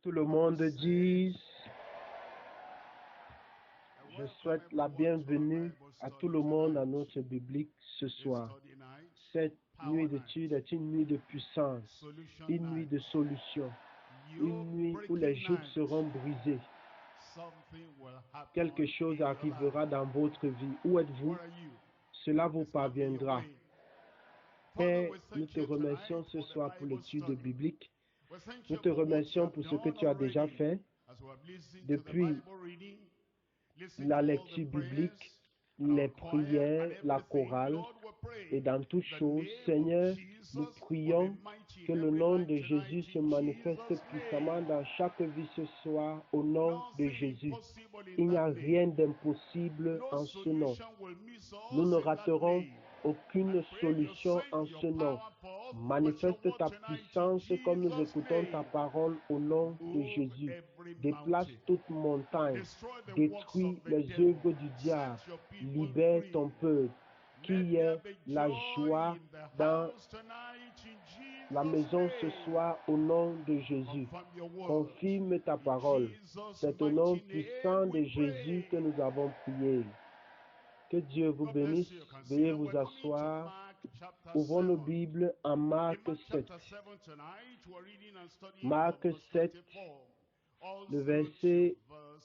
Tout le monde dise, je souhaite la bienvenue à tout le monde à notre biblique ce soir. Cette nuit d'étude est une nuit de puissance, une nuit de solution, une nuit où les joutes seront brisées. Quelque chose arrivera dans votre vie. Où êtes-vous? Cela vous parviendra. Père, nous te remercions ce soir pour l'étude biblique. Nous te remercions pour ce que tu as déjà fait depuis la lecture biblique, les prières, la chorale et dans toutes choses. Seigneur, nous prions que le nom de Jésus se manifeste puissamment dans chaque vie ce soir au nom de Jésus. Il n'y a rien d'impossible en ce nom. Nous ne raterons aucune solution en ce nom. Manifeste ta puissance comme nous écoutons ta parole au nom de Jésus. Déplace toute montagne, détruis les œuvres du diable, libère ton peuple, qui est la joie dans la maison ce soir au nom de Jésus. Confirme ta parole. C'est au nom puissant de Jésus que nous avons prié. Que Dieu vous bénisse. Veuillez vous asseoir. Ouvrons nos Bibles en Marc 7. Marc 7, le verset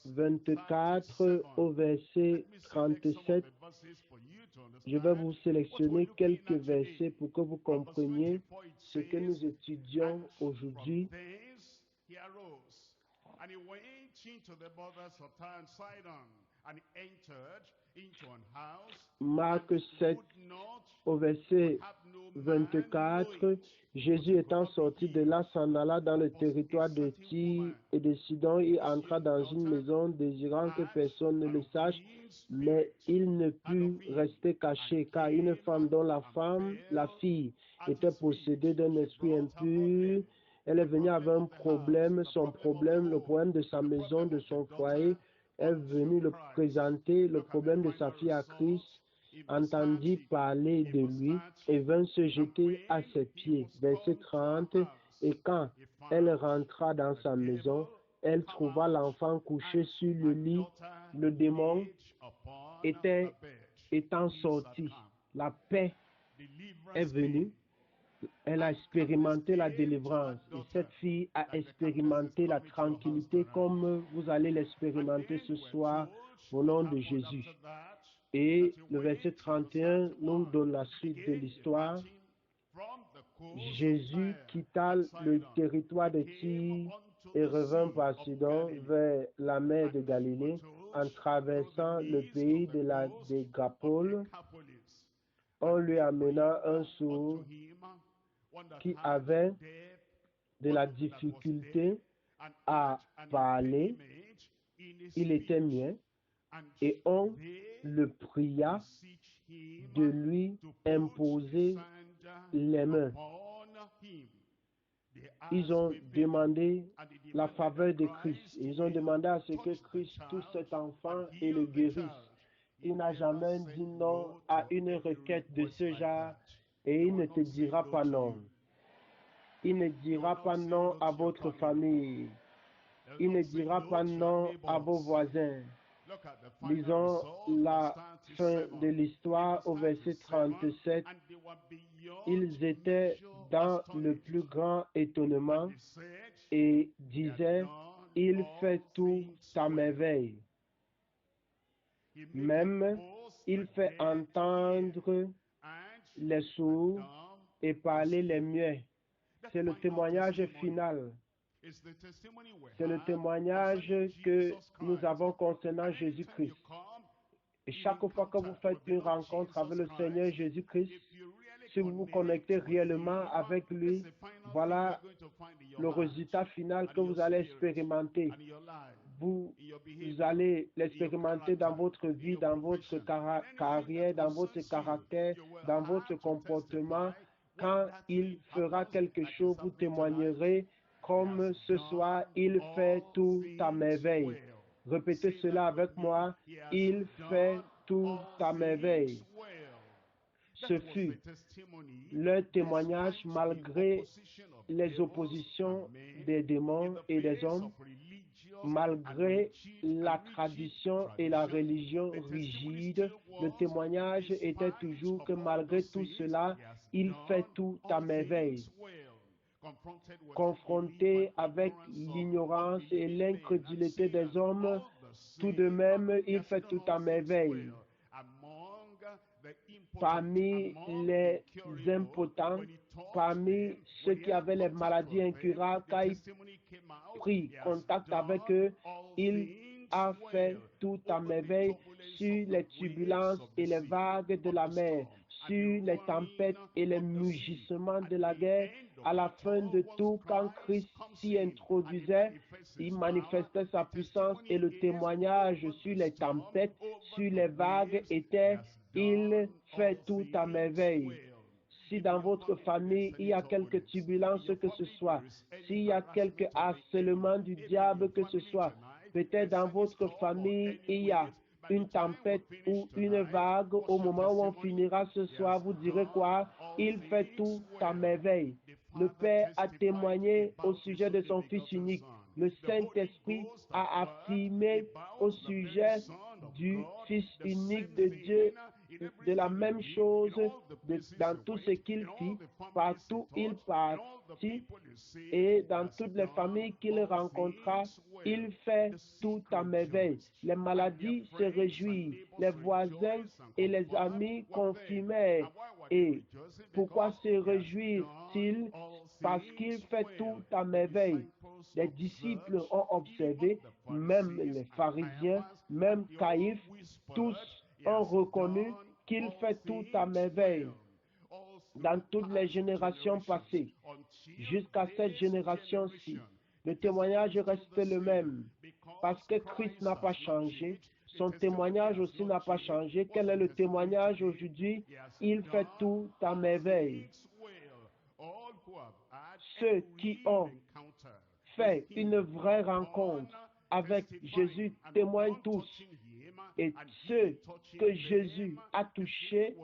24 au verset 37. Je vais vous sélectionner quelques versets pour que vous compreniez ce que nous étudions aujourd'hui. And he went into the borders of Tyre and Sidon, and entered into an house. Marc 7, au verset 24, Jésus étant sorti de là s'en alla dans le territoire de Tyr et de Sidon et entra dans une maison désirant que personne ne le sache, mais il ne put rester caché, car une femme dont la fille, était possédée d'un esprit impur. Elle est venue avec un problème, le problème de sa maison, de son foyer, est venue le présenter, le problème de sa fille à Christ, entendit parler de lui et vint se jeter à ses pieds. Verset 30, et quand elle rentra dans sa maison, elle trouva l'enfant couché sur le lit, le démon étant sorti. La paix est venue. Elle a expérimenté la délivrance et cette fille a expérimenté la tranquillité comme vous allez l'expérimenter ce soir au nom de Jésus. Et le verset 31 nous donne la suite de l'histoire. Jésus quitta le territoire de Tyr et revint par Sidon vers la mer de Galilée en traversant le pays de la Décapole. On lui amena un sourd qui avait de la difficulté à parler, il était muet, et on le pria de lui imposer les mains. Ils ont demandé la faveur de Christ. Ils ont demandé à ce que Christ touche cet enfant et le guérisse. Il n'a jamais dit non à une requête de ce genre et il ne te dira pas non. Il ne dira pas non à votre famille. Il ne dira pas non à vos voisins. Lisons la fin de l'histoire au verset 37. Ils étaient dans le plus grand étonnement et disaient, il fait tout à merveille. Même il fait entendre les sourds et parler les muets. C'est le témoignage final. C'est le témoignage que nous avons concernant Jésus-Christ. Et chaque fois que vous faites une rencontre avec le Seigneur Jésus-Christ, si vous vous connectez réellement avec lui, voilà le résultat final que vous allez expérimenter. Vous allez l'expérimenter dans votre vie, dans votre carrière, dans votre caractère, dans votre comportement. Quand il fera quelque chose, vous témoignerez comme ce soir, il fait tout à merveille. Répétez cela avec moi. Il fait tout à merveille. Ce fut leur témoignage malgré les oppositions des démons et des hommes, malgré la tradition et la religion rigide. Le témoignage était toujours que malgré tout cela, il fait tout à merveille. Confronté avec l'ignorance et l'incrédulité des hommes, tout de même, il fait tout à merveille. Parmi les impotents, parmi ceux qui avaient les maladies incurables, quand il prit contact avec eux, il a fait tout à merveille sur les turbulences et les vagues de la mer, sur les tempêtes et les mugissements de la guerre. À la fin de tout, quand Christ s'y introduisait, il manifestait sa puissance et le témoignage sur les tempêtes, sur les vagues était « Il fait tout à merveille ». Si dans votre famille, il y a quelque turbulence que ce soit, s'il y a quelque harcèlement du diable que ce soit, peut-être dans votre famille, il y a une tempête ou une vague, au moment où on finira ce soir, vous direz quoi? Il fait tout à merveille. Le Père a témoigné au sujet de son Fils unique. Le Saint-Esprit a affirmé au sujet du Fils unique de Dieu de la même chose dans tout ce qu'il fit, partout il partit et dans toutes les familles qu'il rencontra, il fait tout à merveille. Les maladies se réjouissent, les voisins et les amis confirmaient. Et pourquoi se réjouissent-ils? Parce qu'il fait tout à merveille. Les disciples ont observé, même les pharisiens, même Caïphe, tous ont reconnu qu'il fait tout à merveille. Dans toutes les générations passées, jusqu'à cette génération-ci, le témoignage reste le même. Parce que Christ n'a pas changé, son témoignage aussi n'a pas changé. Quel est le témoignage aujourd'hui? Il fait tout à merveille. Ceux qui ont fait une vraie rencontre avec Jésus témoignent tous. Et ceux que Jésus a touchés,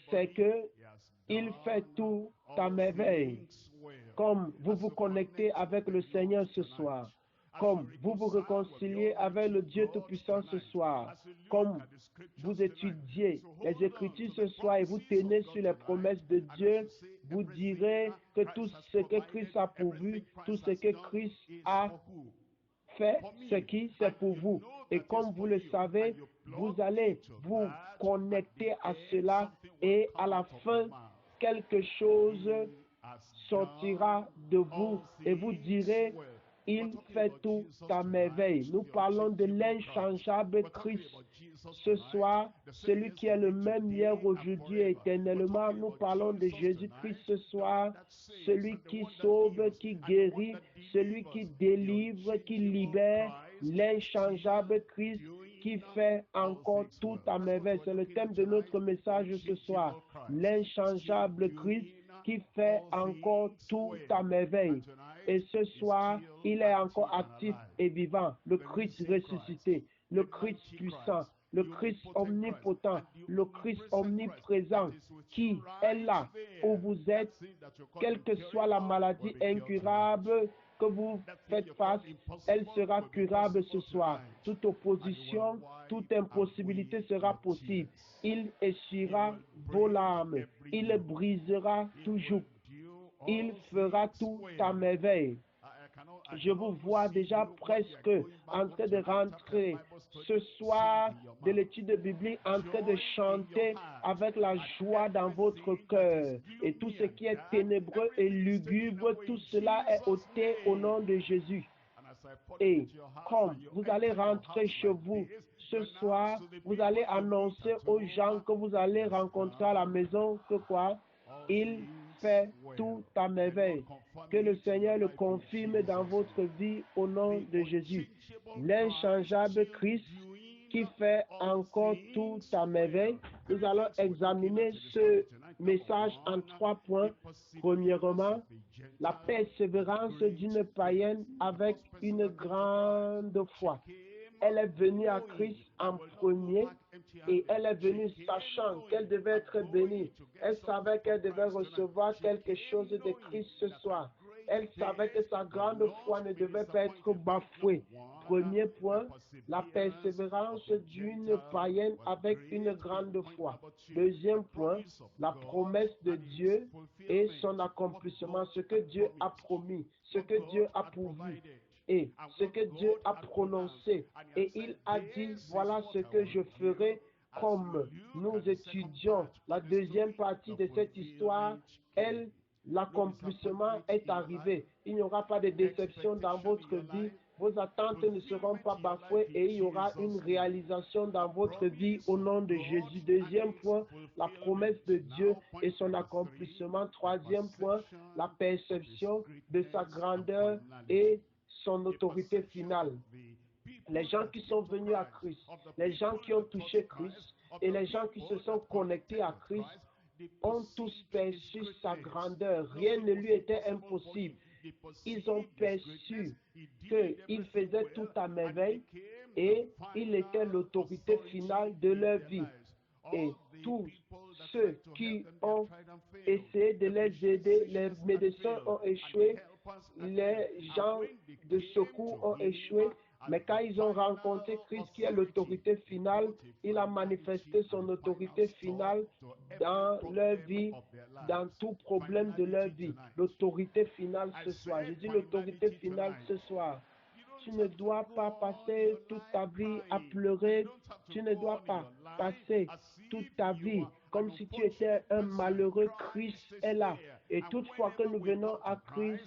c'est que il fait tout à merveille. Comme vous vous connectez avec le Seigneur ce soir, comme vous vous réconciliez avec le Dieu Tout-Puissant ce soir, comme vous étudiez les Écritures ce soir et vous tenez sur les promesses de Dieu, vous direz que tout ce que Christ a pourvu, tout ce que Christ a fait, c'est pour vous. Et comme vous le savez, vous allez vous connecter à cela et à la fin, quelque chose sortira de vous et vous direz, il fait tout à merveille. Nous parlons de l'inchangeable Christ. Ce soir, celui qui est le même hier, aujourd'hui et éternellement, nous parlons de Jésus-Christ ce soir, celui qui sauve, qui guérit, celui qui délivre, qui libère, l'inchangeable Christ qui fait encore tout à merveille. C'est le thème de notre message ce soir. L'inchangeable Christ qui fait encore tout à merveille. Et ce soir, il est encore actif et vivant. Le Christ ressuscité, le Christ puissant, le Christ omnipotent, le Christ omniprésent, qui est là où vous êtes, quelle que soit la maladie incurable que vous faites face, elle sera curable ce soir. Toute opposition, toute impossibilité sera possible. Il essuiera vos larmes, il brisera toujours, il fera tout à merveille. Je vous vois déjà presque en train de rentrer ce soir de l'étude biblique, en train de chanter avec la joie dans votre cœur. Et tout ce qui est ténébreux et lugubre, tout cela est ôté au nom de Jésus. Et comme vous allez rentrer chez vous ce soir, vous allez annoncer aux gens que vous allez rencontrer à la maison que quoi? Il fait tout à merveille. Que le Seigneur le confirme dans votre vie au nom de Jésus. L'inchangeable Christ qui fait encore tout à merveille. Nous allons examiner ce message en 3 points. Premièrement, la persévérance d'une païenne avec une grande foi. Elle est venue à Christ en premier Et elle est venue sachant qu'elle devait être bénie. Elle savait qu'elle devait recevoir quelque chose de Christ ce soir. Elle savait que sa grande foi ne devait pas être bafouée. Premier point, la persévérance d'une païenne avec une grande foi. Deuxième point, la promesse de Dieu et son accomplissement, ce que Dieu a promis, ce que Dieu a pourvu et ce que Dieu a prononcé. Et il a dit, voilà ce que je ferai. Comme nous étudions la deuxième partie de cette histoire, l'accomplissement est arrivé. Il n'y aura pas de déception dans votre vie. Vos attentes ne seront pas bafouées et il y aura une réalisation dans votre vie au nom de Jésus. Deuxième point, la promesse de Dieu et son accomplissement. Troisième point, la perception de sa grandeur et son autorité finale. Les gens qui sont venus à Christ, les gens qui ont touché Christ et les gens qui se sont connectés à Christ ont tous perçu sa grandeur. Rien ne lui était impossible. Ils ont perçu qu'il faisait tout à merveille et il était l'autorité finale de leur vie. Et tous ceux qui ont essayé de les aider, les médecins ont échoué, les gens de secours ont échoué, mais quand ils ont rencontré Christ qui est l'autorité finale, il a manifesté son autorité finale dans leur vie, dans tout problème de leur vie. L'autorité finale ce soir. Je dis l'autorité finale ce soir. Tu ne dois pas passer toute ta vie à pleurer. Tu ne dois pas passer toute ta vie comme si tu étais un malheureux. Christ est là. Et toutefois que nous venons à Christ,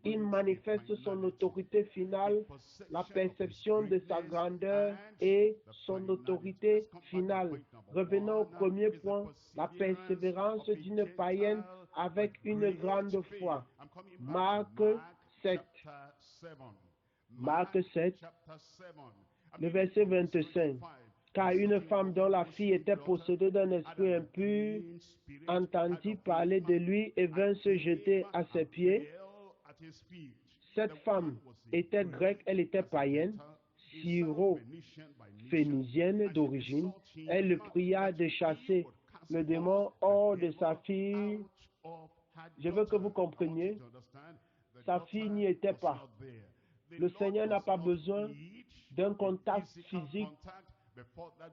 il manifeste son autorité finale, la perception de sa grandeur et son autorité finale. Revenons au premier point, la persévérance d'une païenne avec une grande foi. Marc 7. Marc 7, le verset 25. Car une femme dont la fille était possédée d'un esprit impur entendit parler de lui et vint se jeter à ses pieds. Cette femme était grecque, elle était païenne, syro-phénicienne d'origine. Elle le pria de chasser le démon hors de sa fille. Je veux que vous compreniez, sa fille n'y était pas. Le Seigneur n'a pas besoin d'un contact physique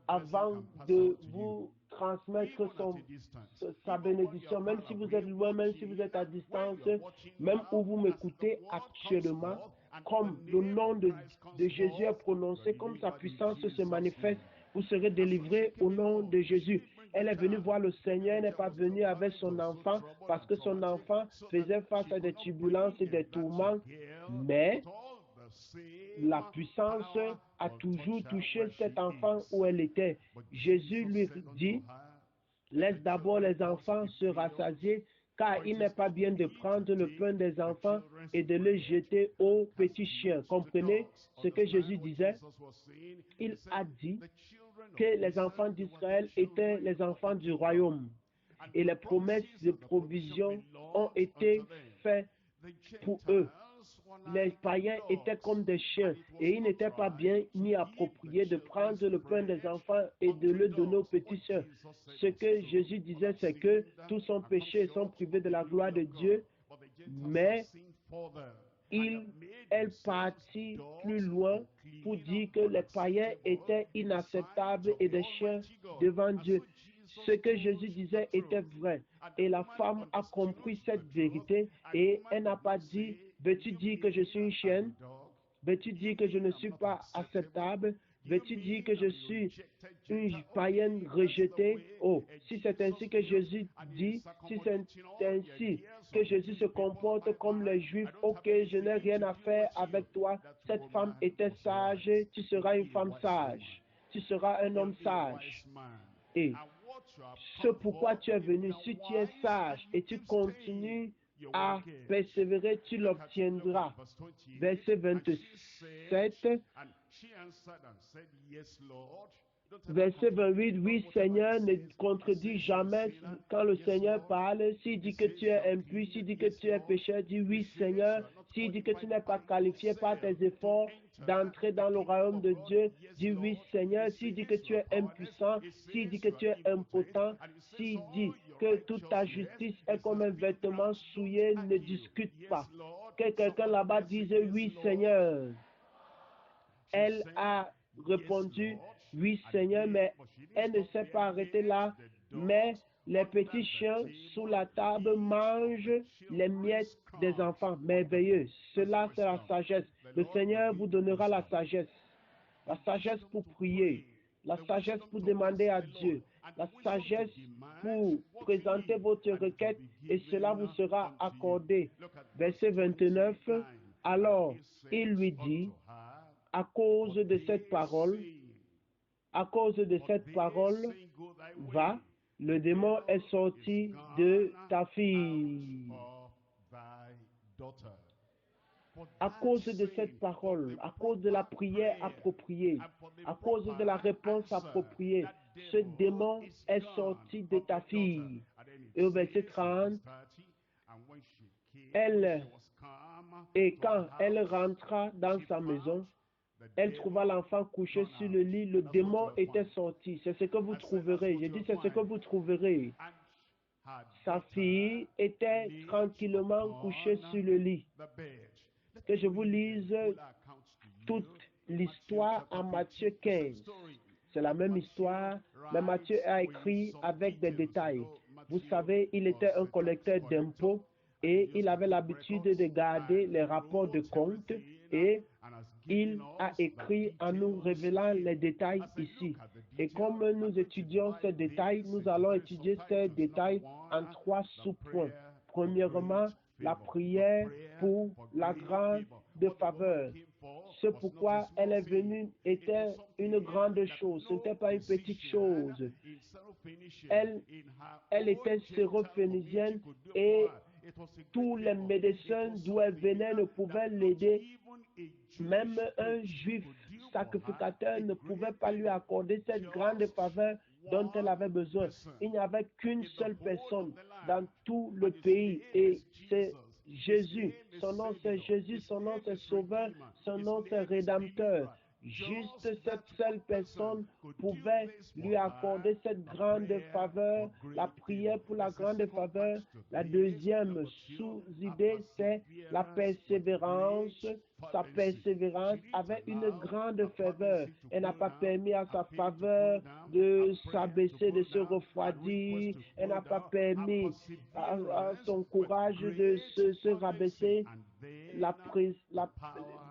avant de vous transmettre sa bénédiction. Même si vous êtes loin, même si vous êtes à distance, même où vous m'écoutez actuellement, comme le nom de Jésus est prononcé, comme sa puissance se manifeste, vous serez délivrés au nom de Jésus. Elle est venue voir le Seigneur, elle n'est pas venue avec son enfant parce que son enfant faisait face à des turbulences et des tourments, mais la puissance a toujours touché cet enfant où elle était. Jésus lui dit, laisse d'abord les enfants se rassasier, car il n'est pas bien de prendre le pain des enfants et de le jeter aux petits chiens. Comprenez ce que Jésus disait? Il a dit que les enfants d'Israël étaient les enfants du royaume et les promesses de provision ont été faites pour eux. Les païens étaient comme des chiens et il n'était pas bien ni approprié de prendre le pain des enfants et de le donner aux petits chiens. Ce que Jésus disait, c'est que tous sont péchés et sont privés de la gloire de Dieu, mais elle partit plus loin pour dire que les païens étaient inacceptables et des chiens devant Dieu. Ce que Jésus disait était vrai. Et la femme a compris cette vérité et elle n'a pas dit, veux-tu dire que je suis une chienne? Veux-tu dire que je ne suis pas acceptable? Veux-tu dire que je suis une païenne rejetée? Oh, si c'est ainsi que Jésus dit, si c'est ainsi que Jésus se comporte comme les Juifs, ok, je n'ai rien à faire avec toi. Cette femme était sage, tu seras une femme sage. Tu seras un homme sage. Et ce pourquoi tu es venu, si tu es sage et tu continues à persévérer, tu l'obtiendras. Verset 27. Verset 28, oui Seigneur ne contredit jamais quand le Seigneur parle. S'il dit que tu es impur, s'il dit que tu es pécheur, dis oui Seigneur. S'il dit que tu n'es pas qualifié par tes efforts d'entrer dans le royaume de Dieu, dis oui Seigneur. S'il dit que tu es impuissant, s'il dit que tu es impotent, s'il dit que toute ta justice est comme un vêtement souillé, ne discute pas. Que quelqu'un là-bas dise oui Seigneur. Elle a répondu oui Seigneur, mais elle ne s'est pas arrêtée là, mais les petits chiens sous la table mangent les miettes des enfants. Merveilleux. Cela, c'est la sagesse. Le Seigneur vous donnera la sagesse pour prier, la sagesse pour demander à Dieu, la sagesse pour présenter votre requête et cela vous sera accordé. Verset 29, alors il lui dit, à cause de cette parole, va, le démon est sorti de ta fille. À cause de cette parole, à cause de la prière appropriée, à cause de la réponse appropriée, ce démon est sorti de ta fille. Et au verset 30, et quand elle rentra dans sa maison, elle trouva l'enfant couché sur le lit, le démon était sorti. C'est ce que vous trouverez. Je dis, c'est ce que vous trouverez. Sa fille était tranquillement couchée sur le lit. Que je vous lise toute l'histoire en Matthieu 15. C'est la même histoire, mais Matthieu a écrit avec des détails. Vous savez, il était un collecteur d'impôts et il avait l'habitude de garder les rapports de compte et il a écrit en nous révélant les détails ici. Et comme nous étudions ces détails, nous allons étudier ces détails en 3 sous-points. Premièrement, la prière pour la grande faveur. Ce pourquoi elle est venue était une grande chose, ce n'était pas une petite chose. Elle était syrophénicienne et tous les médecins d'où elle venait ne pouvaient l'aider. Même un juif sacrificateur ne pouvait pas lui accorder cette grande faveur dont elle avait besoin. Il n'y avait qu'une seule personne dans tout le pays et c'est Jésus. Son nom c'est Jésus, son nom c'est Sauveur, son nom c'est Rédempteur. Juste cette seule personne pouvait lui accorder cette grande faveur, la prière pour la grande faveur. La deuxième sous-idée, c'est la persévérance. Sa persévérance avait une grande faveur. Elle n'a pas permis à sa faveur de s'abaisser, de se refroidir. Elle n'a pas permis à son courage de se rabaisser.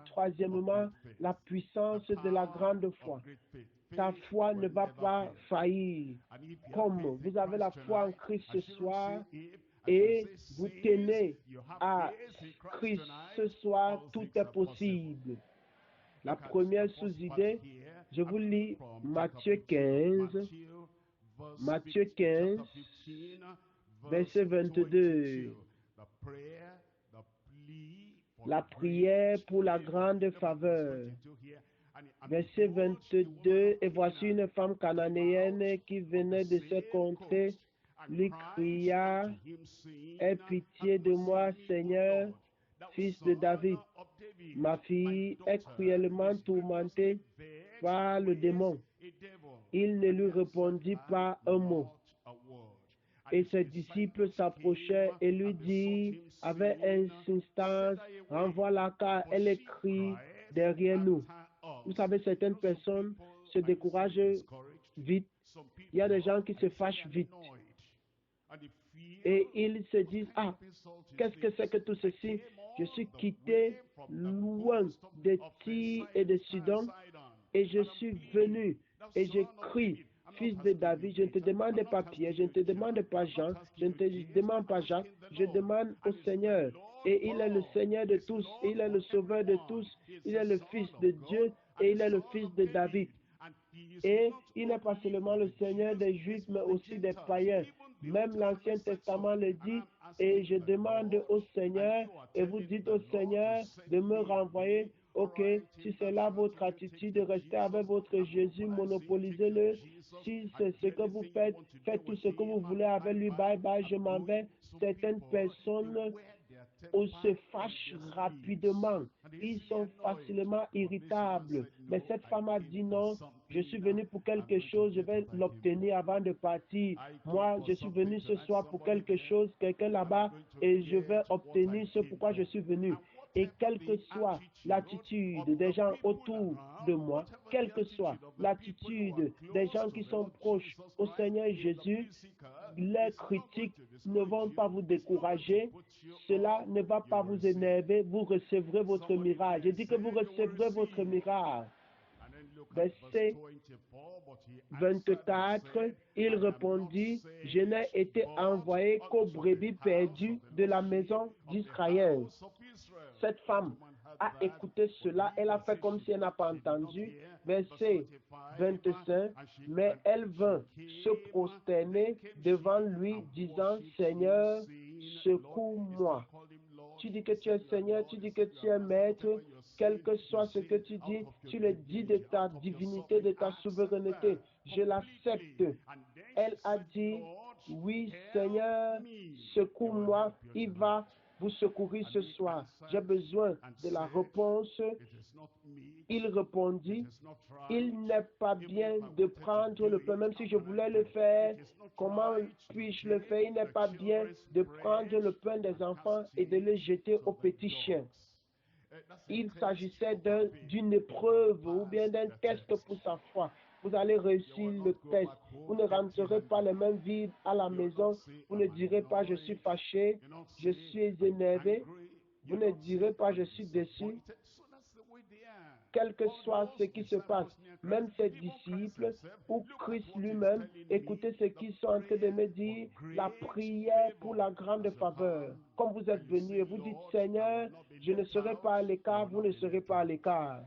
Troisièmement, la puissance de la grande foi. Ta foi ne va pas faillir. Comme vous avez la foi en Christ ce soir et vous tenez à Christ ce soir, tout est possible. La première sous-idée, je vous lis Matthieu 15, verset 22. La prière pour la grande faveur. Verset 22, et voici une femme cananéenne qui venait de ces contrées, lui cria, aie pitié de moi, Seigneur, fils de David. Ma fille est cruellement tourmentée par le démon. Il ne lui répondit pas un mot. Et ses disciples s'approchaient et lui dirent avec insistance, renvoie-la car elle écrit derrière nous. Vous savez, certaines personnes se découragent vite. Il y a des gens qui se fâchent vite. Et ils se disent, ah, qu'est-ce que c'est que tout ceci? Je suis quitté loin de Tyr et de Sidon et je suis venu et je crie, fils de David, je ne te demande pas Pierre, je ne te demande pas Jean, je ne te demande pas Jacques, je demande au Seigneur. Et il est le Seigneur de tous, il est le Sauveur de tous, il est le Fils de Dieu et il est le Fils de David. Et il n'est pas seulement le Seigneur des Juifs, mais aussi des païens. Même l'Ancien Testament le dit, et je demande au Seigneur, et vous dites au Seigneur de me renvoyer Ok, si c'est là votre attitude, restez avec votre Jésus, monopolisez-le. Si c'est ce que vous faites, faites tout ce que vous voulez avec lui, bye bye, je m'en vais. Certaines personnes se fâchent rapidement. Ils sont facilement irritables. Mais cette femme a dit non, je suis venu pour quelque chose, je vais l'obtenir avant de partir. Moi, je suis venu ce soir pour quelque chose, quelqu'un là-bas, et je vais obtenir ce pourquoi je suis venu. Et quelle que soit l'attitude des gens autour de moi, quelle que soit l'attitude des gens qui sont proches au Seigneur Jésus, les critiques ne vont pas vous décourager, cela ne va pas vous énerver, vous recevrez votre miracle. Je dis que vous recevrez votre miracle. Verset 24, il répondit, je n'ai été envoyé qu'aux brebis perdues de la maison d'Israël. Cette femme a écouté cela, elle a fait comme si elle n'a pas entendu. Verset 25, mais elle vint se prosterner devant lui, disant, Seigneur, secours-moi. Tu dis que tu es Seigneur, tu dis que tu es Maître, quel que soit ce que tu dis, tu le dis de ta divinité, de ta souveraineté. Je l'accepte. Elle a dit, oui Seigneur, secours-moi, il va vous secourir ce soir. J'ai besoin de la réponse. Il répondit, il n'est pas bien de prendre le pain, même si je voulais le faire, comment puis-je le faire? Il n'est pas bien de prendre le pain des enfants et de le jeter aux petits chiens. Il s'agissait d'une épreuve ou bien d'un test pour sa foi. Vous allez réussir le test. Vous ne rentrerez pas les mains vides à la maison. Vous ne direz pas je suis fâché, je suis énervé. Vous ne direz pas je suis déçu. Quel que soit ce qui se passe, même ses disciples ou Christ lui-même, écoutez ce qu'ils sont en train de me dire, la prière pour la grande faveur. Comme vous êtes venus et vous dites, Seigneur, je ne serai pas à l'écart, vous ne serez pas à l'écart.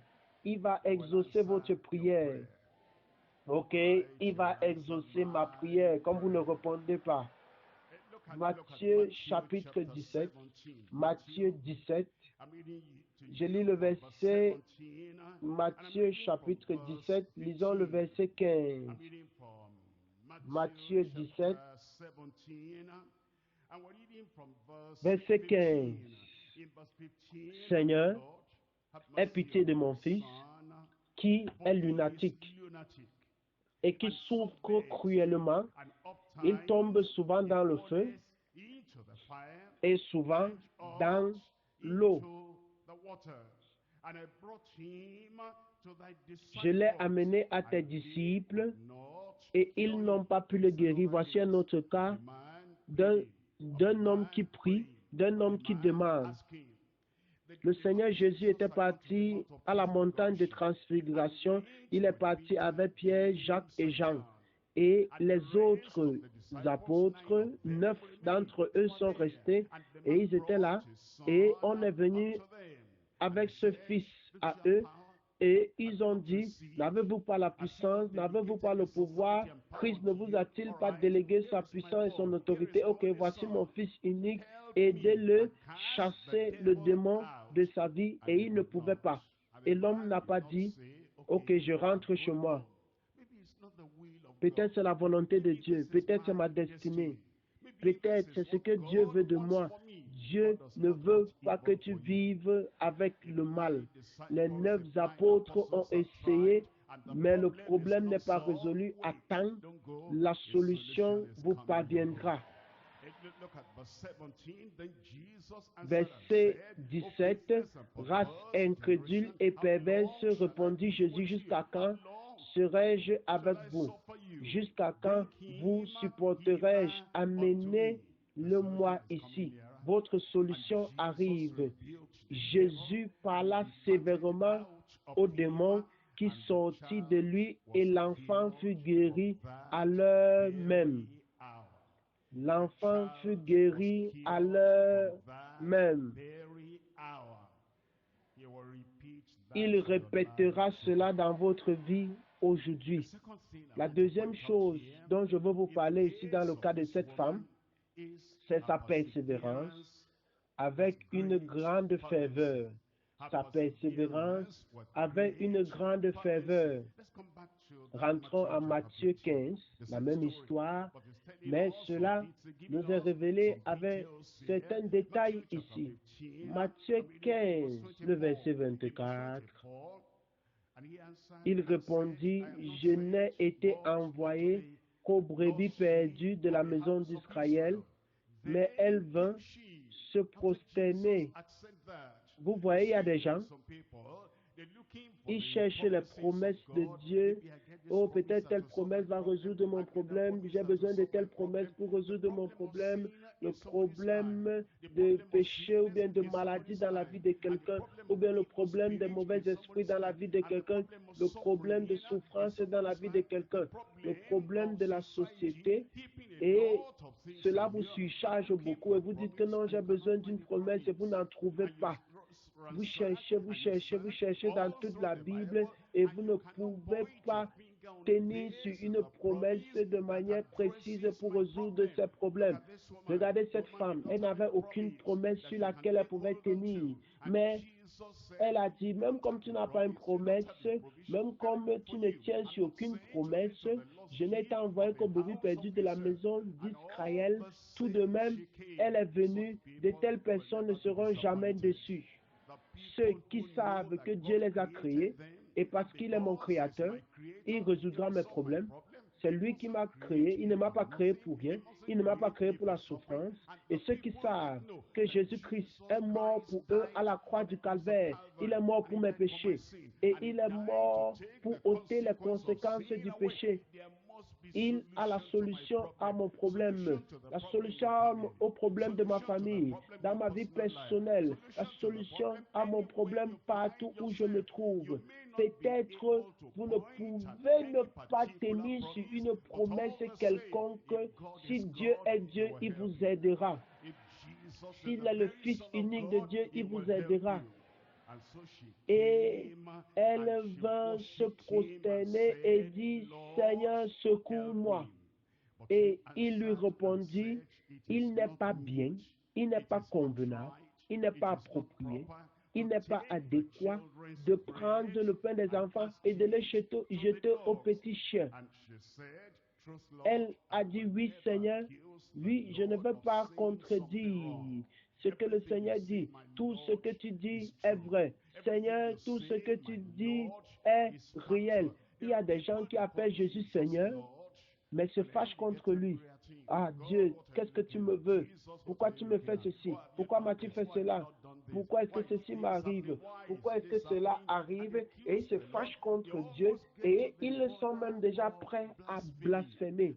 Il va exaucer votre prière. Ok, il va exaucer ma prière, comme vous ne répondez pas. Matthieu chapitre 17, Matthieu 17, je lis le verset, Matthieu chapitre 17, lisons le verset 15. Matthieu 17, verset 15. Seigneur, aie pitié de mon fils qui est lunatique et qui souffre cruellement. Il tombe souvent dans le feu et souvent dans l'eau. Je l'ai amené à tes disciples et ils n'ont pas pu le guérir. Voici un autre cas d'un homme qui prie, d'un homme qui demande. Le Seigneur Jésus était parti à la montagne de transfiguration. Il est parti avec Pierre, Jacques et Jean. Et les autres apôtres, 9 d'entre eux sont restés et ils étaient là. Et on est venu avec ce fils à eux et ils ont dit, n'avez-vous pas la puissance, n'avez-vous pas le pouvoir? Christ ne vous a-t-il pas délégué sa puissance et son autorité? Ok, voici mon fils unique, aidez-le, chassez le démon de sa vie et il ne pouvait pas. Et l'homme n'a pas dit, ok, je rentre chez moi. Peut-être c'est la volonté de Dieu, peut-être c'est ma destinée, peut-être c'est ce que Dieu veut de moi. Dieu ne veut pas que tu vives avec le mal. Les 9 apôtres ont essayé, mais le problème n'est pas résolu. Attends, la solution vous parviendra. Verset 17, race incrédule et perverse, répondit Jésus, jusqu'à quand serai-je avec vous? Jusqu'à quand vous supporterai-je? Amenez-le-moi ici. Votre solution arrive. Jésus parla sévèrement au démon qui sortit de lui et l'enfant fut guéri à l'heure même. L'enfant fut guéri à l'heure même. Il répétera cela dans votre vie aujourd'hui. La deuxième chose dont je veux vous parler ici dans le cas de cette femme, c'est sa persévérance avec une grande ferveur. sa persévérance avait une grande ferveur. Rentrons en Matthieu 15, la même histoire, mais cela nous est révélé avec certains détails ici. Matthieu 15, le verset 24. Il répondit, « Je n'ai été envoyé qu'aux brebis perdues de la maison d'Israël, mais elle vint se prosterner. » Vous voyez, il y a des gens, ils cherchent les promesses de Dieu. Oh, peut-être telle promesse va résoudre mon problème. J'ai besoin de telle promesse pour résoudre mon problème. Le problème de péché ou bien de maladie dans la vie de quelqu'un, ou bien le problème des mauvais esprits dans la vie de quelqu'un, le problème de souffrance dans la vie de quelqu'un, le problème de la société. Et cela vous surcharge beaucoup et vous dites que non, j'ai besoin d'une promesse et vous n'en trouvez pas. Vous cherchez dans toute la Bible et vous ne pouvez pas tenir sur une promesse de manière précise pour résoudre ces problèmes. Regardez cette femme, elle n'avait aucune promesse sur laquelle elle pouvait tenir, mais elle a dit, même comme tu n'as pas une promesse, même comme tu ne tiens sur aucune promesse, je n'ai été envoyé qu'au brebis perdu de la maison d'Israël. Tout de même, elle est venue, de telles personnes ne seront jamais déçues. Ceux qui savent que Dieu les a créés, et parce qu'il est mon créateur, il résoudra mes problèmes. C'est lui qui m'a créé, il ne m'a pas créé pour rien, il ne m'a pas créé pour la souffrance. Et ceux qui savent que Jésus-Christ est mort pour eux à la croix du calvaire, il est mort pour mes péchés, et il est mort pour ôter les conséquences du péché. Il a la solution à mon problème, la solution au problème de ma famille, dans ma vie personnelle, la solution à mon problème partout où je me trouve. Peut-être vous ne pouvez ne pas tenir sur une promesse quelconque. Si Dieu est Dieu, il vous aidera. S'il est le Fils unique de Dieu, il vous aidera. Et elle vint se prosterner et dit, « Seigneur, secours-moi. » Et il lui répondit, « Il n'est pas bien, il n'est pas convenable, il n'est pas approprié, il n'est pas adéquat de prendre le pain des enfants et de le jeter aux petits chiens. » Elle a dit, « Oui, Seigneur, oui, je ne veux pas contredire ce que le Seigneur dit. Tout ce que tu dis est vrai. Seigneur, tout ce que tu dis est réel. » Il y a des gens qui appellent Jésus Seigneur, mais se fâchent contre lui. « Ah Dieu, qu'est-ce que tu me veux? Pourquoi tu me fais ceci? Pourquoi m'as-tu fait cela? Pourquoi est-ce que ceci m'arrive? Pourquoi est-ce que cela arrive? » Et ils se fâchent contre Dieu et ils sont même déjà prêts à blasphémer.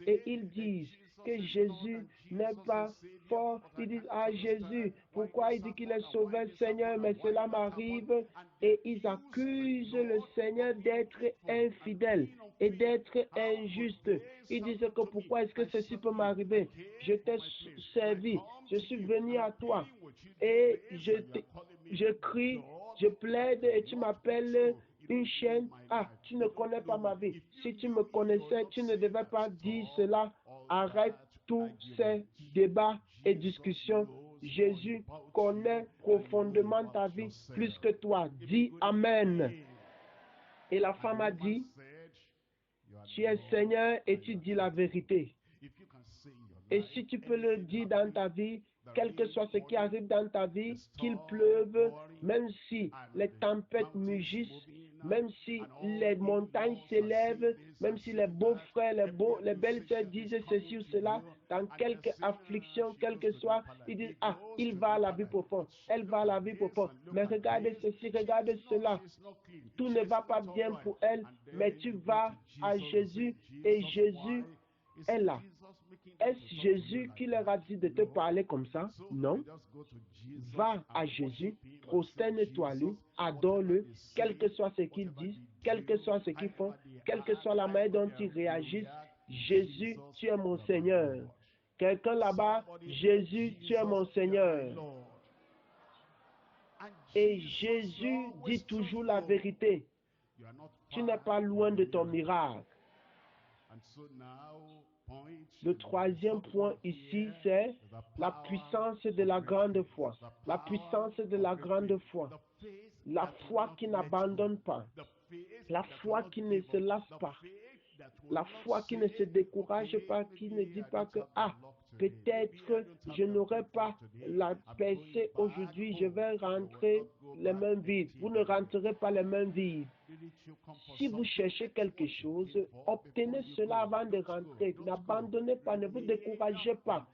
Et ils disent que Jésus n'est pas fort. Ils disent, « Ah Jésus, pourquoi il dit qu'il est sauveur, Seigneur, mais cela m'arrive? » Et ils accusent le Seigneur d'être infidèle et d'être injuste. Ils disent que pourquoi est-ce que ceci peut m'arriver? Je t'ai servi, je suis venu à toi et je crie, je plaide et tu m'appelles une chienne. Ah, tu ne connais pas ma vie. Si tu me connaissais, tu ne devais pas dire cela. Arrête tous ces débats et discussions. Jésus connaît profondément ta vie plus que toi. Dis Amen. Et la femme a dit, tu es Seigneur et tu dis la vérité. Et si tu peux le dire dans ta vie, quel que soit ce qui arrive dans ta vie, qu'il pleuve, même si les tempêtes mugissent, même si les montagnes s'élèvent, même si les beaux frères, les belles sœurs disent ceci ou cela, dans quelque affliction, quelle que soit, ils disent, ah, il va à la vie profonde, elle va à la vie profonde, mais regardez ceci, regardez cela, tout ne va pas bien pour elle, mais tu vas à Jésus et Jésus est là. Est-ce Jésus qui leur a dit de te parler comme ça? Non. Va à Jésus, prosterne-toi lui, adore-le, quel que soit ce qu'ils disent, quel que soit ce qu'ils font, quelle que soit la manière dont ils réagissent. Jésus, tu es mon Seigneur. Quelqu'un là-bas, Jésus, tu es mon Seigneur. Et Jésus dit toujours la vérité. Tu n'es pas loin de ton miracle. Le troisième point ici, c'est la puissance de la grande foi. La puissance de la grande foi. la foi qui n'abandonne pas, la foi qui ne se lasse pas, la foi qui ne se décourage pas, qui ne dit pas que peut-être je n'aurai pas la percée aujourd'hui, je vais rentrer les mains vides. Vous ne rentrerez pas les mains vides. Si vous cherchez quelque chose, obtenez cela avant de rentrer. N'abandonnez pas, ne vous découragez pas.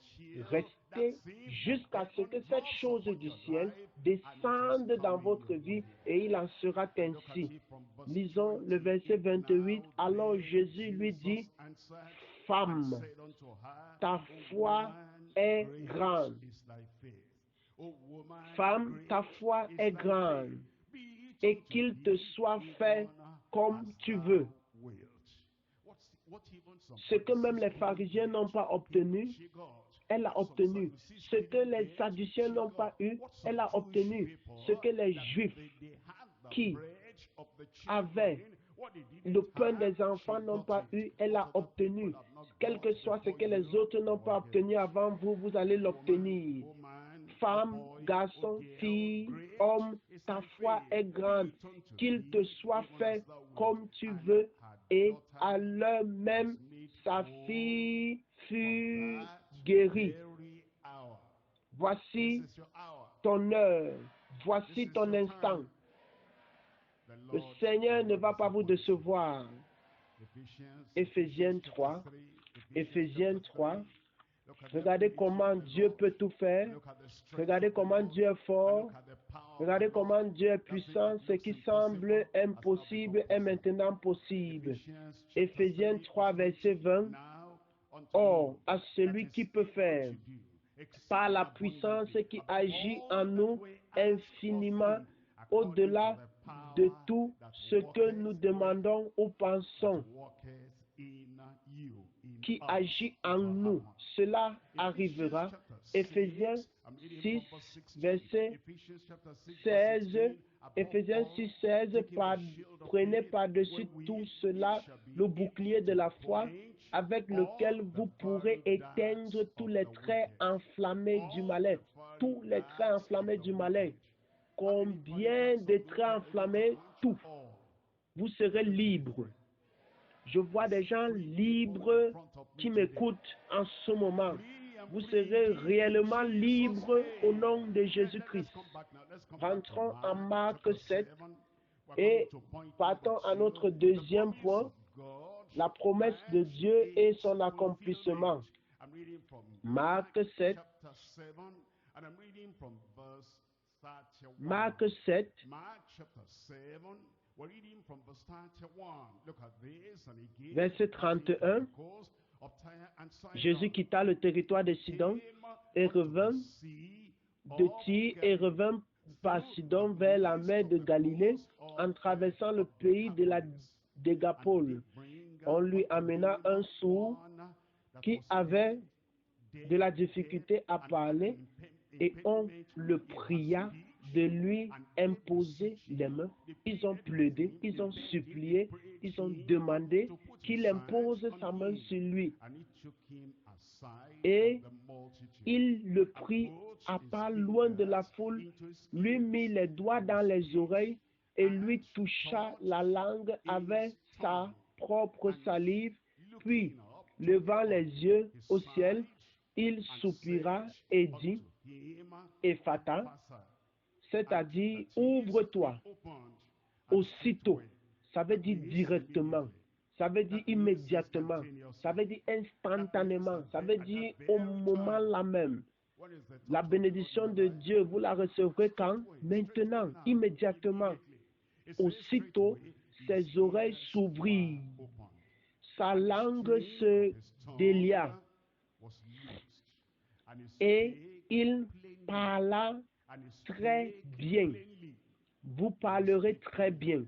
Restez jusqu'à ce que cette chose du ciel descende dans votre vie et il en sera ainsi. Lisons le verset 28. Alors Jésus lui dit, « Femme, ta foi est grande. Femme, ta foi est grande. Et qu'il te soit fait comme tu veux. » Ce que même les pharisiens n'ont pas obtenu, elle a obtenu. Ce que les sadducéens n'ont pas eu, elle a obtenu. Ce que les juifs qui avaient le pain des enfants n'ont pas eu, elle a obtenu. Quel que soit ce que les autres n'ont pas obtenu avant vous, vous allez l'obtenir. Femme, garçon, fille, homme, ta foi est grande. Qu'il te soit fait comme tu veux. Et à l'heure même, sa fille fut guérie. Voici ton heure. Voici ton instant. Le Seigneur ne va pas vous décevoir. Éphésiens 3. Éphésiens 3. Regardez comment Dieu peut tout faire. Regardez comment Dieu est fort. Regardez comment Dieu est puissant. Ce qui semble impossible est maintenant possible. Éphésiens 3, verset 20. Or, à celui qui peut faire, par la puissance qui agit en nous infiniment au-delà de tout ce que nous demandons ou pensons, qui agit en nous, cela arrivera. Éphésiens 6, verset 16. Éphésiens 6, 16. Prenez par-dessus tout cela le bouclier de la foi, avec lequel vous pourrez éteindre tous les traits enflammés du malin. Tous les traits enflammés du malin. Combien de traits enflammés? Tout. Vous serez libre. Je vois des gens libres qui m'écoutent en ce moment. Vous serez réellement libres au nom de Jésus-Christ. Rentrons en Marc 7 et partons à notre deuxième point, la promesse de Dieu et son accomplissement. Marc 7. Marc 7. Verset 31. Jésus quitta le territoire de Sidon et revint de Tyr et revint par Sidon vers la mer de Galilée en traversant le pays de la Dégapole. On lui amena un sourd qui avait de la difficulté à parler et on le pria de lui imposer les mains. Ils ont plaidé, ils ont supplié, ils ont demandé qu'il impose sa main sur lui. Et il le prit à part loin de la foule, lui mit les doigts dans les oreilles et lui toucha la langue avec sa propre salive, puis, levant les yeux au ciel, il soupira et dit, Ephata, c'est-à-dire, ouvre-toi. Aussitôt, ça veut dire directement, ça veut dire immédiatement, ça veut dire instantanément, ça veut dire au moment là même. La bénédiction de Dieu, vous la recevrez quand? Maintenant, immédiatement. Aussitôt, ses oreilles s'ouvrirent, sa langue se délia et il parla très bien. Vous parlerez très bien.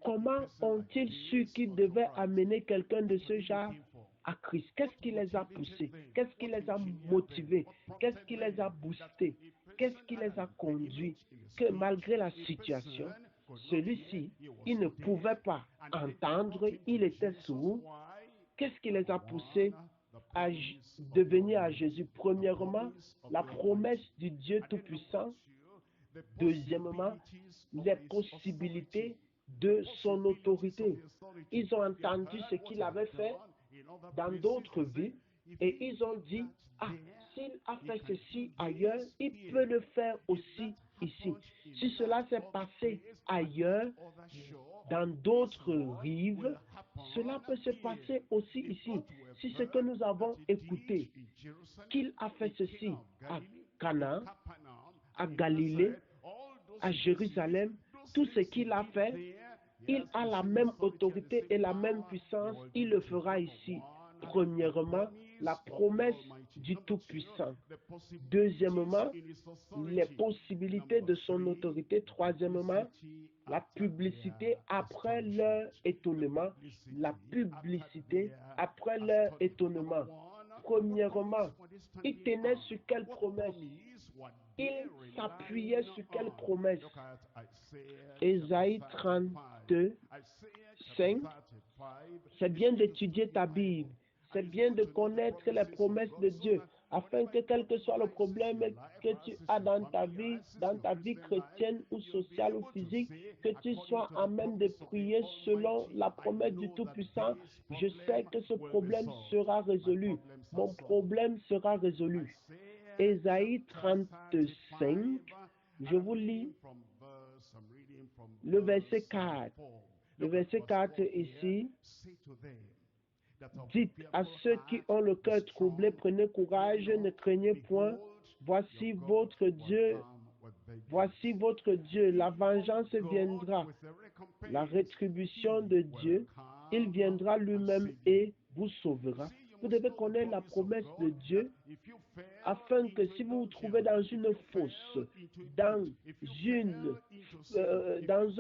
Comment ont-ils su qu'ils devaient amener quelqu'un de ce genre à Christ? Qu'est-ce qui les a poussés? Qu'est-ce qui les a motivés? Qu'est-ce qui les a boostés? Qu'est-ce qui les a conduits? Que malgré la situation, celui-ci, il ne pouvait pas entendre, il était sourd. Qu'est-ce qui les a poussés de venir à Jésus. Premièrement, la promesse du Dieu Tout-Puissant. Deuxièmement, les possibilités de son autorité. Ils ont entendu ce qu'il avait fait dans d'autres vies et ils ont dit, ah, s'il a fait ceci ailleurs, il peut le faire aussi ici. Si cela s'est passé ailleurs, dans d'autres rives, cela peut se passer aussi ici. Si ce que nous avons écouté, qu'il a fait ceci à Cana, à Galilée, à Jérusalem, tout ce qu'il a fait, il a la même autorité et la même puissance, il le fera ici. Premièrement, la promesse du Tout-Puissant. Deuxièmement, les possibilités de son autorité. Troisièmement, la publicité après leur étonnement. La publicité après leur étonnement. Premièrement, il tenait sur quelle promesse? Il s'appuyait sur quelle promesse? Ésaïe 32, 5. C'est bien d'étudier ta Bible. C'est bien de connaître les promesses de Dieu, afin que quel que soit le problème que tu as dans ta vie chrétienne ou sociale ou physique, que tu sois à même de prier selon la promesse du Tout-Puissant. Je sais que ce problème sera résolu. Mon problème sera résolu. Ésaïe 35, je vous lis le verset 4. Le verset 4 ici. Dites à ceux qui ont le cœur troublé, prenez courage, ne craignez point. Voici votre Dieu, la vengeance viendra, la rétribution de Dieu, il viendra lui-même et vous sauvera. Vous devez connaître la promesse de Dieu afin que si vous vous trouvez dans une fosse, dans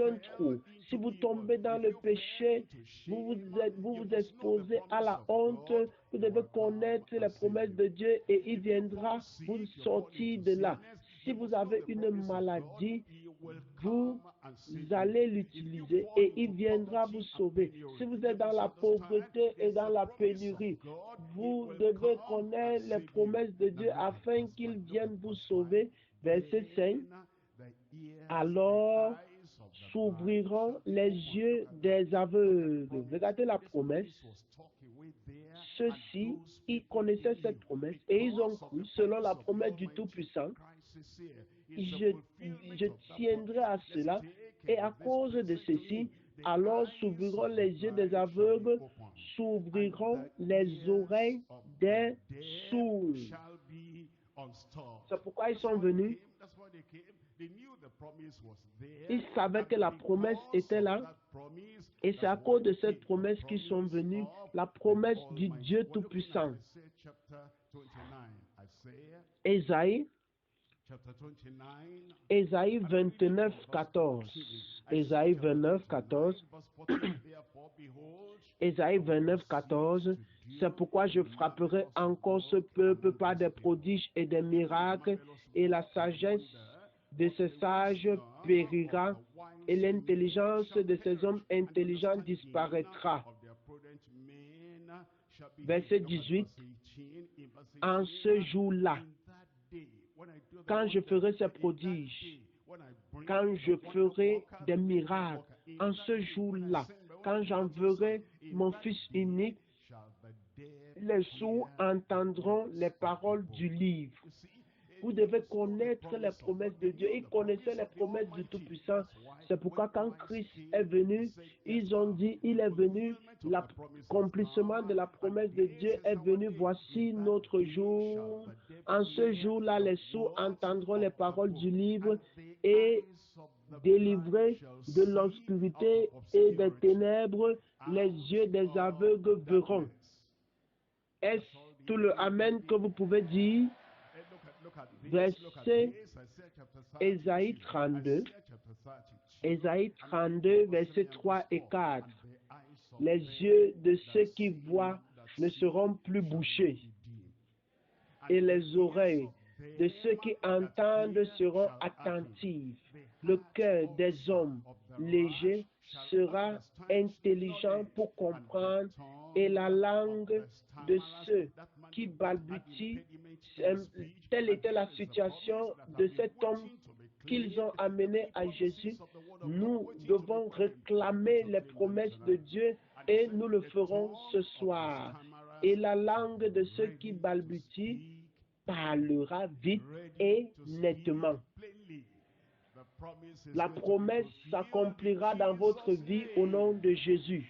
un trou, si vous tombez dans le péché, vous vous exposez à la honte, vous devez connaître les promesses de Dieu et il viendra vous sortir de là. Si vous avez une maladie, vous allez l'utiliser et il viendra vous sauver. Si vous êtes dans la pauvreté et dans la pénurie, vous devez connaître les promesses de Dieu afin qu'il vienne vous sauver. Verset 5. Alors s'ouvriront les yeux des aveugles. Regardez la promesse. Ceux-ci, ils connaissaient cette promesse et ils ont cru selon la promesse du Tout-Puissant. Je tiendrai à cela et à cause de ceci, alors s'ouvriront les yeux des aveugles, s'ouvriront les oreilles des sourds. C'est pourquoi ils sont venus. Ils savaient que la promesse était là et c'est à cause de cette promesse qu'ils sont venus, la promesse du Dieu Tout-Puissant. Ésaïe 29, 14. Ésaïe 29, 14. Ésaïe 29, 14. C'est pourquoi je frapperai encore ce peuple par des prodiges et des miracles, et la sagesse de ces sages périra, et l'intelligence de ces hommes intelligents disparaîtra. Verset 18. En ce jour-là, quand je ferai ces prodiges, quand je ferai des miracles, en ce jour-là, quand j'enverrai mon Fils unique, les sourds entendront les paroles du livre. Vous devez connaître les promesses de Dieu. Ils connaissaient les promesses du Tout-Puissant. C'est pourquoi quand Christ est venu, ils ont dit, il est venu, l'accomplissement de la promesse de Dieu est venu, voici notre jour. En ce jour-là, les sourds entendront les paroles du livre et délivrés de l'obscurité et des ténèbres, les yeux des aveugles verront. Est-ce tout le Amen que vous pouvez dire? Verset Ésaïe 32, versets 3 et 4. Les yeux de ceux qui voient ne seront plus bouchés, et les oreilles de ceux qui entendent seront attentives. Le cœur des hommes légers sera intelligent pour comprendre, et la langue de ceux qui balbutient. Telle était la situation de cet homme qu'ils ont amené à Jésus. Nous devons réclamer les promesses de Dieu et nous le ferons ce soir. Et la langue de ceux qui balbutient parlera vite et nettement. La promesse s'accomplira dans votre vie au nom de Jésus.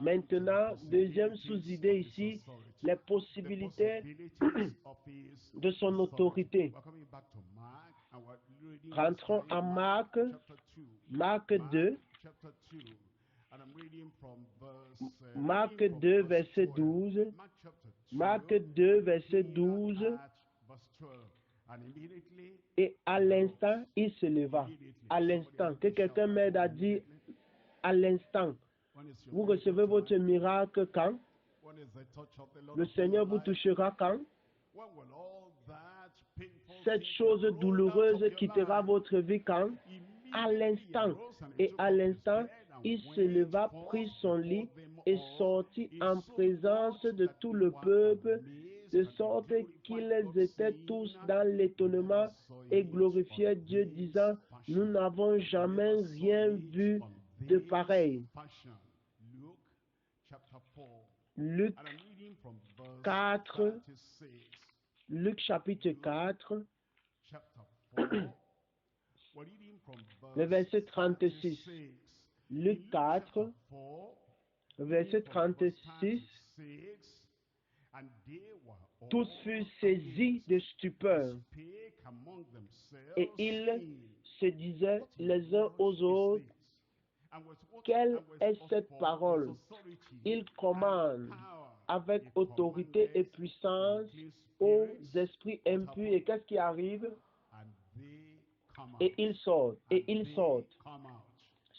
Maintenant, deuxième sous-idée ici, les possibilités de son autorité. Rentrons à Marc 2. Marc 2, verset 12. Marc 2, verset 12. Et à l'instant, il se leva. À l'instant. Que quelqu'un m'aide à dire à l'instant. Vous recevez votre miracle quand? Le Seigneur vous touchera quand? Cette chose douloureuse quittera votre vie quand? À l'instant. Et à l'instant, il se leva, prit son lit et sortit en présence de tout le peuple, de sorte qu'ils étaient tous dans l'étonnement et glorifiaient Dieu, disant, nous n'avons jamais rien vu de pareil. Luc 4, Luc chapitre 4, le verset 36. Luc 4, verset 36. Tous furent saisis de stupeur et ils se disaient les uns aux autres, quelle est cette parole? Il commande avec autorité et puissance aux esprits impurs. Et qu'est-ce qui arrive? Et ils sortent. Et ils sortent.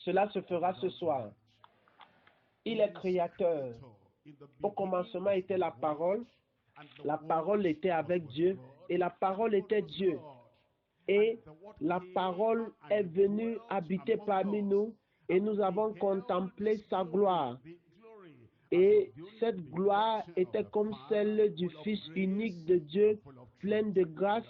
Cela se fera ce soir. Il est créateur. Au commencement était la parole. La parole était avec Dieu. Et la parole était Dieu. Et la parole est venue habiter parmi nous. Et nous avons contemplé sa gloire. Et cette gloire était comme celle du Fils unique de Dieu, plein de grâce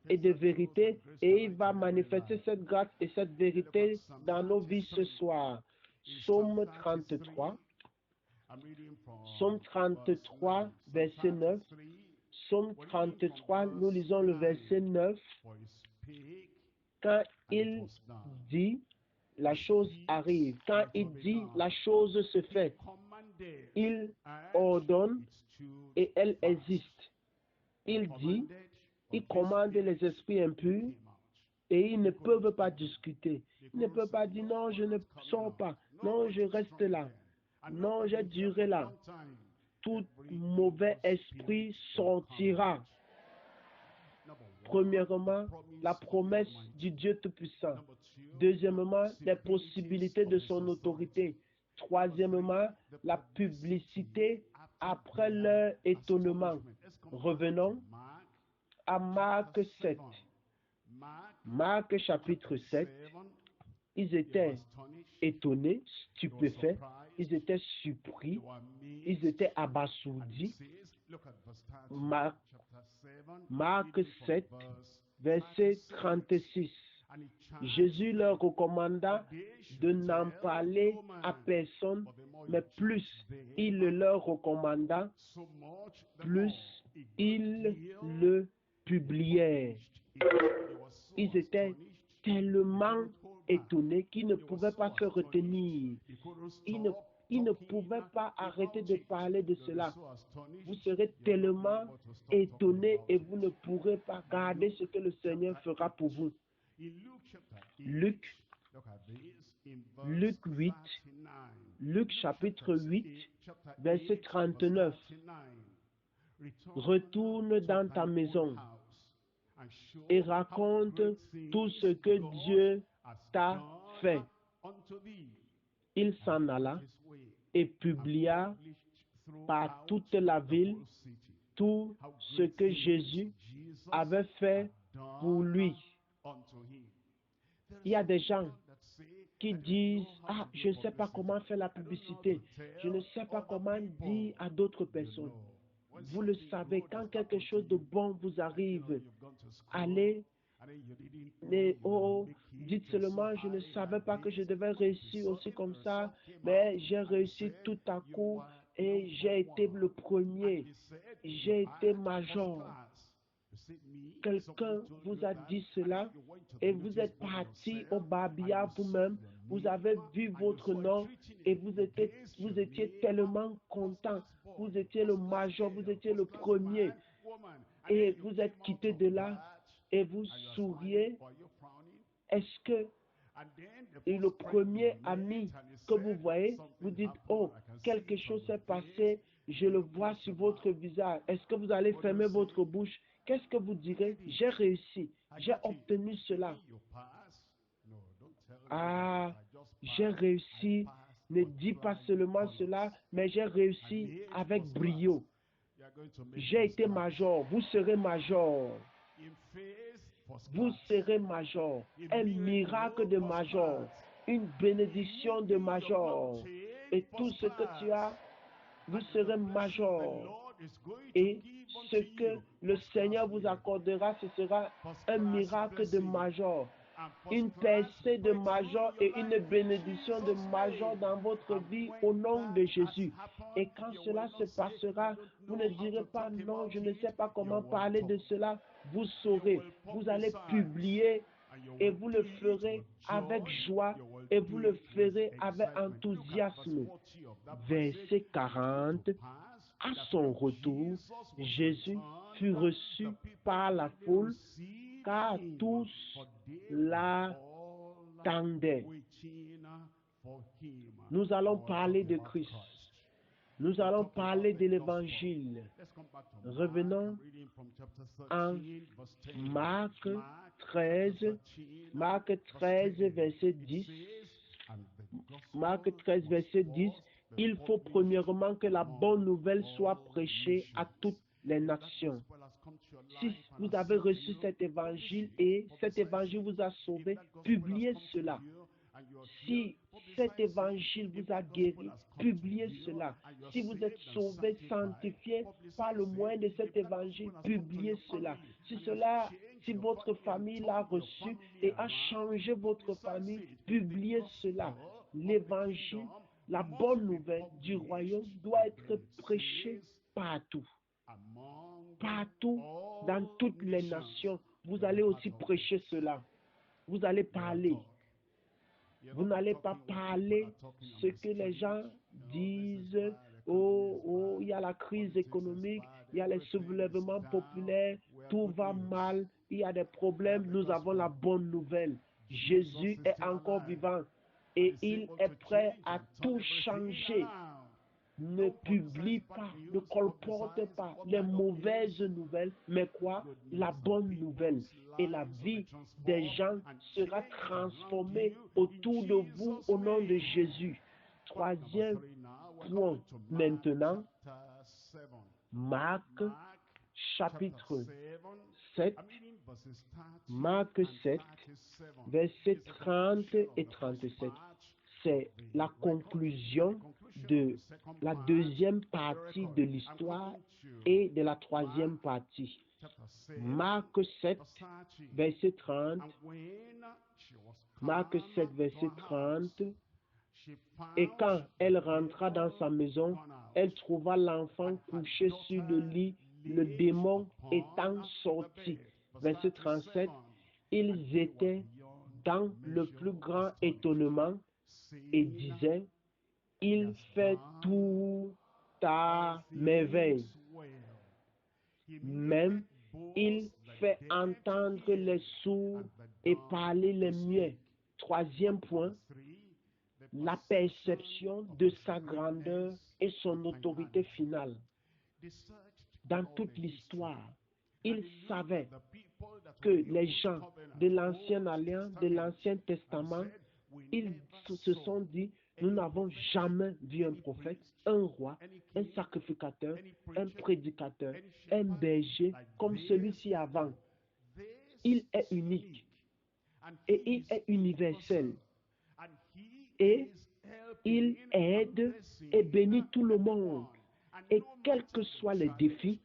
et de vérité. Et il va manifester cette grâce et cette vérité dans nos vies ce soir. Psaume 33. Psaume 33, verset 9. Psaume 33, nous lisons le verset 9. Quand il dit, la chose arrive. Quand il dit, la chose se fait. Il ordonne et elle existe. Il dit, il commande les esprits impurs et ils ne peuvent pas discuter. Ils ne peuvent pas dire non, je ne sors pas. Non, je reste là. Non, j'ai duré là. Tout mauvais esprit sortira. Premièrement, la promesse du Dieu Tout-Puissant. Deuxièmement, les possibilités de son autorité. Troisièmement, la publicité après leur étonnement. Revenons à Marc 7. Marc chapitre 7. Ils étaient étonnés, stupéfaits, ils étaient surpris, ils étaient abasourdis. Marc 7, verset 36. Jésus leur recommanda de n'en parler à personne, mais plus il leur recommanda, plus ils le publièrent. Ils étaient tellement étonnés qu'ils ne pouvaient pas se retenir. Ils ne pouvaient pas arrêter de parler de cela. Vous serez tellement étonnés et vous ne pourrez pas garder ce que le Seigneur fera pour vous. Luc 8, Luc chapitre 8, verset 39. Retourne dans ta maison et raconte tout ce que Dieu t'a fait. Il s'en alla et publia par toute la ville tout ce que Jésus avait fait pour lui. Il y a des gens qui disent, ah, je ne sais pas comment faire la publicité. Je ne sais pas comment dire à d'autres personnes. Vous le savez, quand quelque chose de bon vous arrive, allez, mais oh, dites seulement, je ne savais pas que je devais réussir aussi comme ça, mais j'ai réussi tout à coup et j'ai été le premier, j'ai été major. Quelqu'un vous a dit cela et vous êtes parti au Babia vous-même, vous avez vu votre nom et vous étiez tellement content, vous étiez le major, vous étiez le premier et vous êtes quitté de là et vous souriez. Est-ce que le premier ami que vous voyez, vous dites, oh, quelque chose s'est passé, je le vois sur votre visage. Est-ce que vous allez fermer votre bouche? Qu'est-ce que vous direz? J'ai réussi, j'ai obtenu cela. Ah, j'ai réussi. Ne dis pas seulement cela, mais j'ai réussi avec brio. J'ai été major, vous serez major. Vous serez major, un miracle de major, une bénédiction de major. Et tout ce que tu as, vous serez major. Et ce que le Seigneur vous accordera, ce sera un miracle de major, une percée de major et une bénédiction de major dans votre vie au nom de Jésus. Et quand cela se passera, vous ne direz pas non, je ne sais pas comment parler de cela. Vous saurez, vous allez publier et vous le ferez avec joie et vous le ferez avec enthousiasme. Verset 40. À son retour, Jésus fut reçu par la foule, car tous l'attendaient. Nous allons parler de Christ. Nous allons parler de l'Évangile. Revenons en Marc 13, verset 10. Marc 13, verset 10. Il faut premièrement que la bonne nouvelle soit prêchée à toutes les nations. Si vous avez reçu cet évangile et cet évangile vous a sauvé, publiez cela. Si cet évangile vous a guéri, publiez cela. Si vous êtes sauvé, sanctifié par le moyen de cet évangile, publiez cela. Si votre famille l'a reçu et a changé votre famille, publiez cela. L'évangile, la bonne nouvelle du royaume doit être prêchée partout. Partout, dans toutes les nations, vous allez aussi prêcher cela. Vous allez parler. Vous n'allez pas parler ce que les gens disent. Oh, il y a la crise économique, il y a les soulèvements populaires, tout va mal, il y a des problèmes. Nous avons la bonne nouvelle. Jésus est encore vivant et il est prêt à tout changer. Ne publie pas, ne colporte pas les mauvaises nouvelles, mais quoi? La bonne nouvelle. Et la vie des gens sera transformée autour de vous au nom de Jésus. Troisième point maintenant, Marc chapitre 7, Marc 7, versets 30 et 37. C'est la conclusion de la deuxième partie de l'histoire et de la troisième partie. Marc 7, verset 30. Marc 7, verset 30. Et quand elle rentra dans sa maison, elle trouva l'enfant couché sur le lit, le démon étant sorti. Verset 37. Ils étaient dans le plus grand étonnement et disaient, il fait tout à merveille. Même il fait entendre les sourds et parler les muets. Troisième point, la perception de sa grandeur et son autorité finale. Dans toute l'histoire, il savait que les gens de l'Ancienne Alliance, de l'Ancien Testament, ils se sont dit, nous n'avons jamais vu un prophète, un roi, un sacrificateur, un prédicateur, un berger comme celui-ci avant. Il est unique et il est universel. Et il aide et bénit tout le monde. Et quels que soient les défis,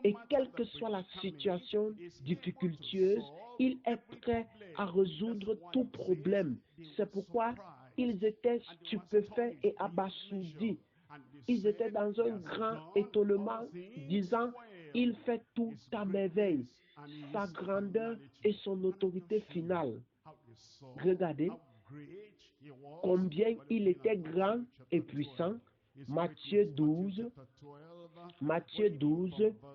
et quelle que soit la situation difficultueuse, il est prêt à résoudre tout problème. C'est pourquoi ils étaient stupéfaits et abasourdis. Ils étaient dans un grand étonnement, disant, il fait tout à merveille. Sa grandeur et son autorité finale. Regardez combien il était grand et puissant. Matthieu 12,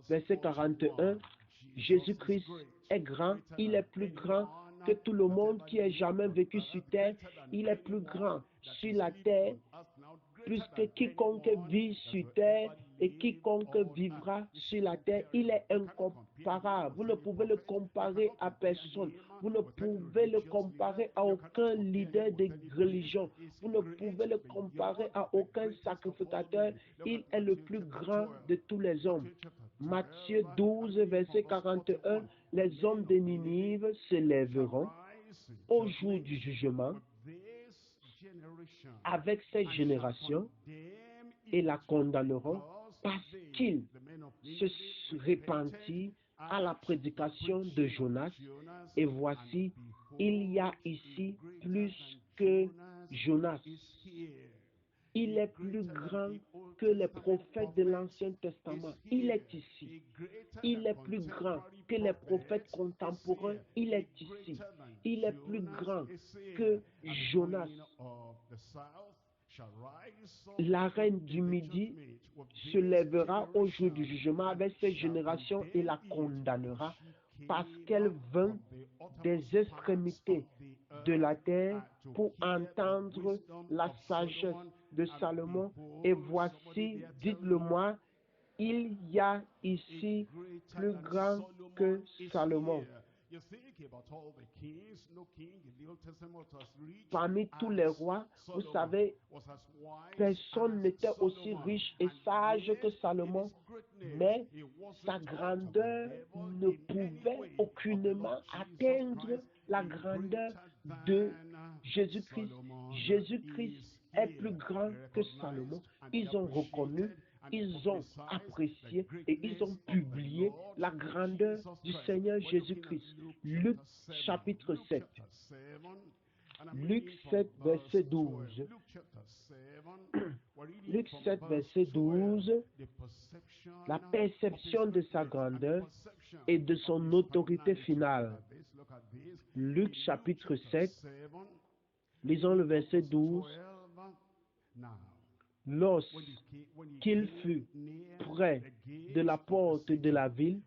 verset 41, Jésus-Christ est grand, il est plus grand que tout le monde qui ait jamais vécu sur terre. Il est plus grand sur la terre, plus que quiconque vit sur terre et quiconque vivra sur la terre. Il est incomparable. Vous ne pouvez le comparer à personne. Vous ne pouvez le comparer à aucun leader de religion. Vous ne pouvez le comparer à aucun sacrificateur. Il est le plus grand de tous les hommes. Matthieu 12, verset 41, les hommes de Ninive se lèveront au jour du jugement avec cette génération et la condamneront parce qu'ils se repentirent à la prédication de Jonas. Et voici, il y a ici plus que Jonas. Il est plus grand que les prophètes de l'Ancien Testament. Il est ici. Il est plus grand que les prophètes contemporains. Il est ici. Il est plus grand que Jonas. La reine du Midi se lèvera au jour du jugement avec cette génération et la condamnera parce qu'elle vint des extrémités de la terre pour entendre la sagesse de Salomon. Et voici, dites-le-moi, il y a ici plus grand que Salomon. Parmi tous les rois, vous savez, personne n'était aussi riche et sage que Salomon, mais sa grandeur ne pouvait aucunement atteindre la grandeur de Jésus-Christ. Jésus-Christ est plus grand que Salomon. Ils ont reconnu, ils ont apprécié et ils ont publié la grandeur du Seigneur Jésus-Christ. Luc chapitre 7. Luc 7, verset 12. Luc 7, verset 12. La perception de sa grandeur et de son autorité finale. Luc chapitre 7. Lisons le verset 12. Lorsqu'il fut près de la porte de la ville,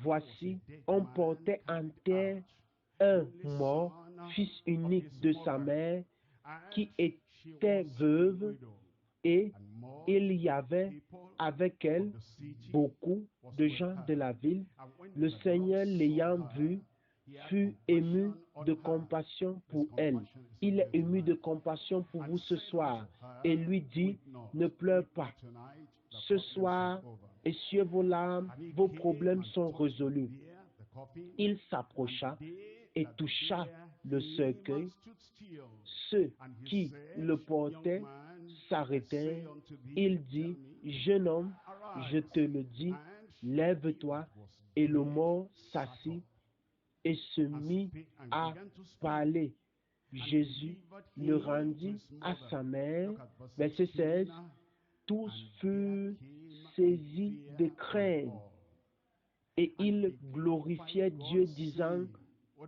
voici, on portait en terre un mort, fils unique de sa mère, qui était veuve, et il y avait avec elle beaucoup de gens de la ville. Le Seigneur, l'ayant vue, fut ému de compassion pour elle. Il est ému de compassion pour vous ce soir et lui dit, ne pleure pas. Ce soir, essuyez vos larmes, vos problèmes sont résolus. Il s'approcha et toucha le cercueil. Ceux qui le portaient s'arrêtèrent. Il dit, jeune homme, je te le dis, lève-toi. Et le mort s'assit et se mit à parler. Jésus le rendit à sa mère. Verset 16. Tous furent saisis de crainte et ils glorifiaient Dieu disant,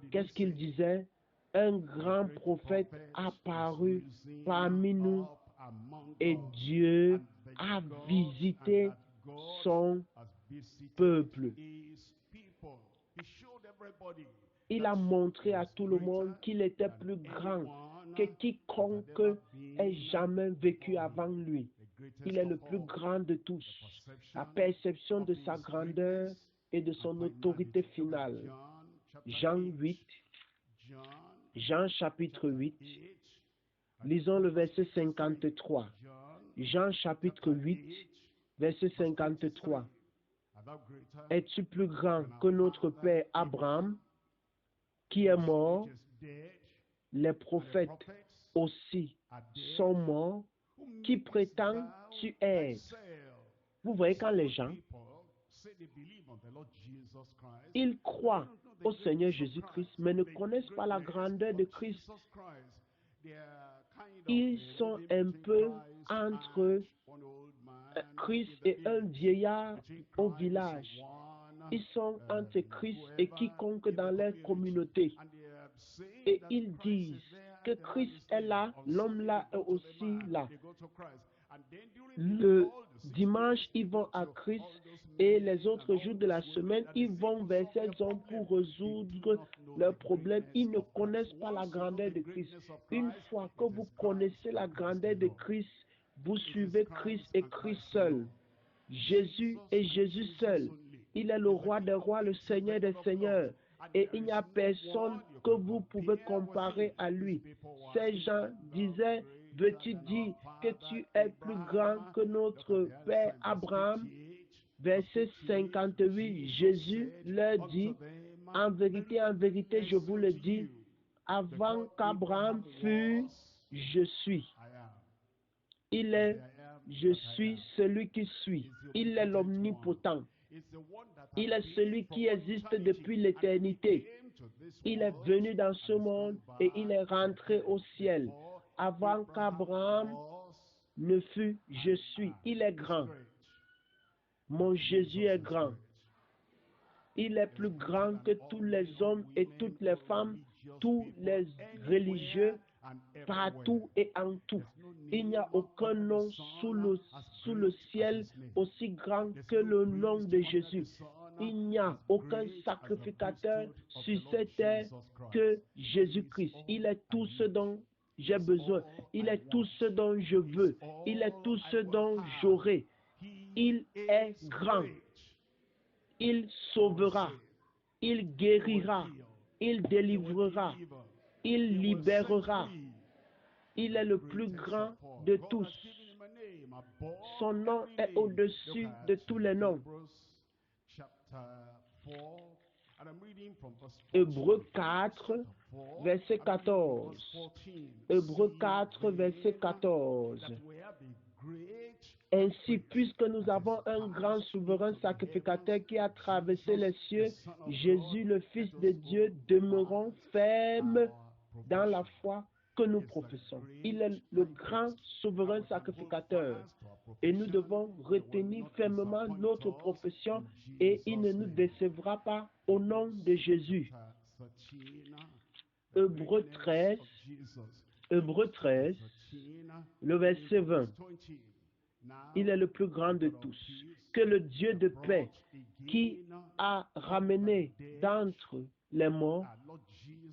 qu'est-ce qu'il disait? Un grand prophète apparut parmi nous et Dieu a visité son peuple. Il a montré à tout le monde qu'il était plus grand que quiconque ait jamais vécu avant lui. Il est le plus grand de tous. La perception de sa grandeur et de son autorité finale. Jean chapitre 8. Lisons le verset 53. Jean chapitre 8, verset 53. Es-tu plus grand que notre père Abraham, qui est mort? Les prophètes aussi sont morts. Qui prétends-tu être? Vous voyez, quand les gens, ils croient au Seigneur Jésus-Christ, mais ne connaissent pas la grandeur de Christ. Ils sont un peu entre Christ et un vieillard au village. Ils sont entre Christ et quiconque dans leur communauté. Et ils disent que Christ est là, l'homme là est aussi là. Le dimanche, ils vont à Christ et les autres jours de la semaine, ils vont vers ces hommes pour résoudre leurs problèmes. Ils ne connaissent pas la grandeur de Christ. Une fois que vous connaissez la grandeur de Christ, vous suivez Christ et Christ seul. Jésus est Jésus seul. Il est le roi des rois, le Seigneur des seigneurs. Et il n'y a personne que vous pouvez comparer à lui. Ces gens disaient, veux-tu dire que tu es plus grand que notre père Abraham? Verset 58, Jésus leur dit, en vérité, je vous le dis, avant qu'Abraham fût, je suis. Il est, je suis celui qui suis. Il est l'omnipotent. Il est celui qui existe depuis l'éternité. Il est venu dans ce monde et il est rentré au ciel. Avant qu'Abraham ne fût, je suis. Il est grand. Mon Jésus est grand. Il est plus grand que tous les hommes et toutes les femmes, tous les religieux, partout et en tout. Il n'y a aucun nom sous le ciel aussi grand que le nom de Jésus. Il n'y a aucun sacrificateur sur cette terre que Jésus-Christ. Il est tout ce dont j'ai besoin. Il est tout ce dont je veux. Il est tout ce dont j'aurai. Il est grand. Il sauvera. Il guérira. Il délivrera. Il libérera. Il est le plus grand de tous. Son nom est au-dessus de tous les noms. Hébreux 4, verset 14. Hébreux 4, verset 14. Ainsi, puisque nous avons un grand souverain sacrificateur qui a traversé les cieux, Jésus, le Fils de Dieu, demeurons fermes dans la foi que nous professons. Il est le grand souverain sacrificateur et nous devons retenir fermement notre profession et il ne nous décevra pas au nom de Jésus. Hébreux 13, le verset 20. Il est le plus grand de tous. Que le Dieu de paix qui a ramené d'entre les morts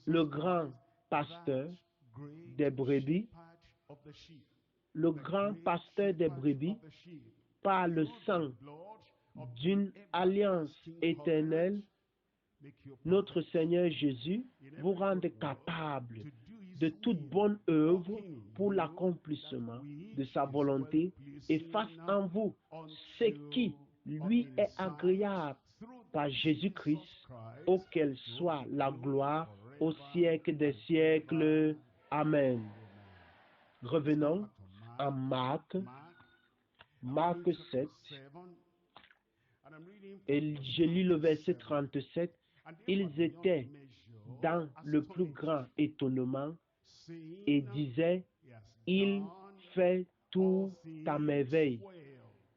le grand pasteur des brebis, par le sang d'une alliance éternelle, notre Seigneur Jésus vous rende capable de toute bonne œuvre pour l'accomplissement de sa volonté et fasse en vous ce qui lui est agréable par Jésus-Christ, auquel soit la gloire au siècle des siècles. Amen. Revenons à Marc 7, et je lis le verset 37. Ils étaient dans le plus grand étonnement et disaient, il fait tout à merveille.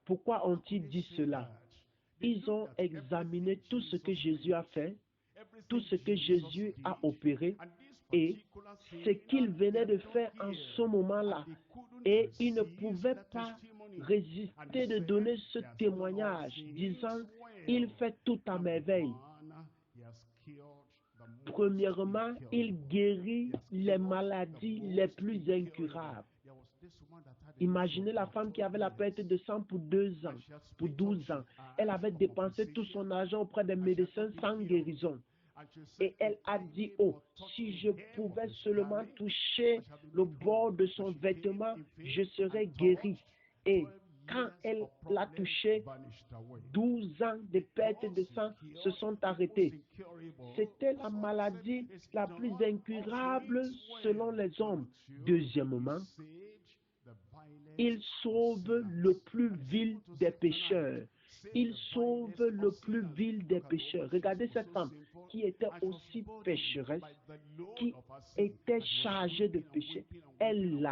Pourquoi ont-ils dit cela? Ils ont examiné tout ce que Jésus a fait, tout ce que Jésus a opéré et ce qu'il venait de faire en ce moment-là. Et ils ne pouvaient pas résister de donner ce témoignage, disant, il fait tout à merveille. Premièrement, il guérit les maladies les plus incurables. Imaginez la femme qui avait la perte de sang pour 2 ans, pour 12 ans. Elle avait dépensé tout son argent auprès des médecins sans guérison. Et elle a dit, oh, si je pouvais seulement toucher le bord de son vêtement, je serais guérie. Et quand elle l'a touché, 12 ans de perte de sang se sont arrêtés. C'était la maladie la plus incurable selon les hommes. Deuxièmement, Il sauve le plus vil des pécheurs. Il sauve le plus vil des pécheurs. Regardez cette femme qui était aussi pécheresse, qui était chargée de péché. Elle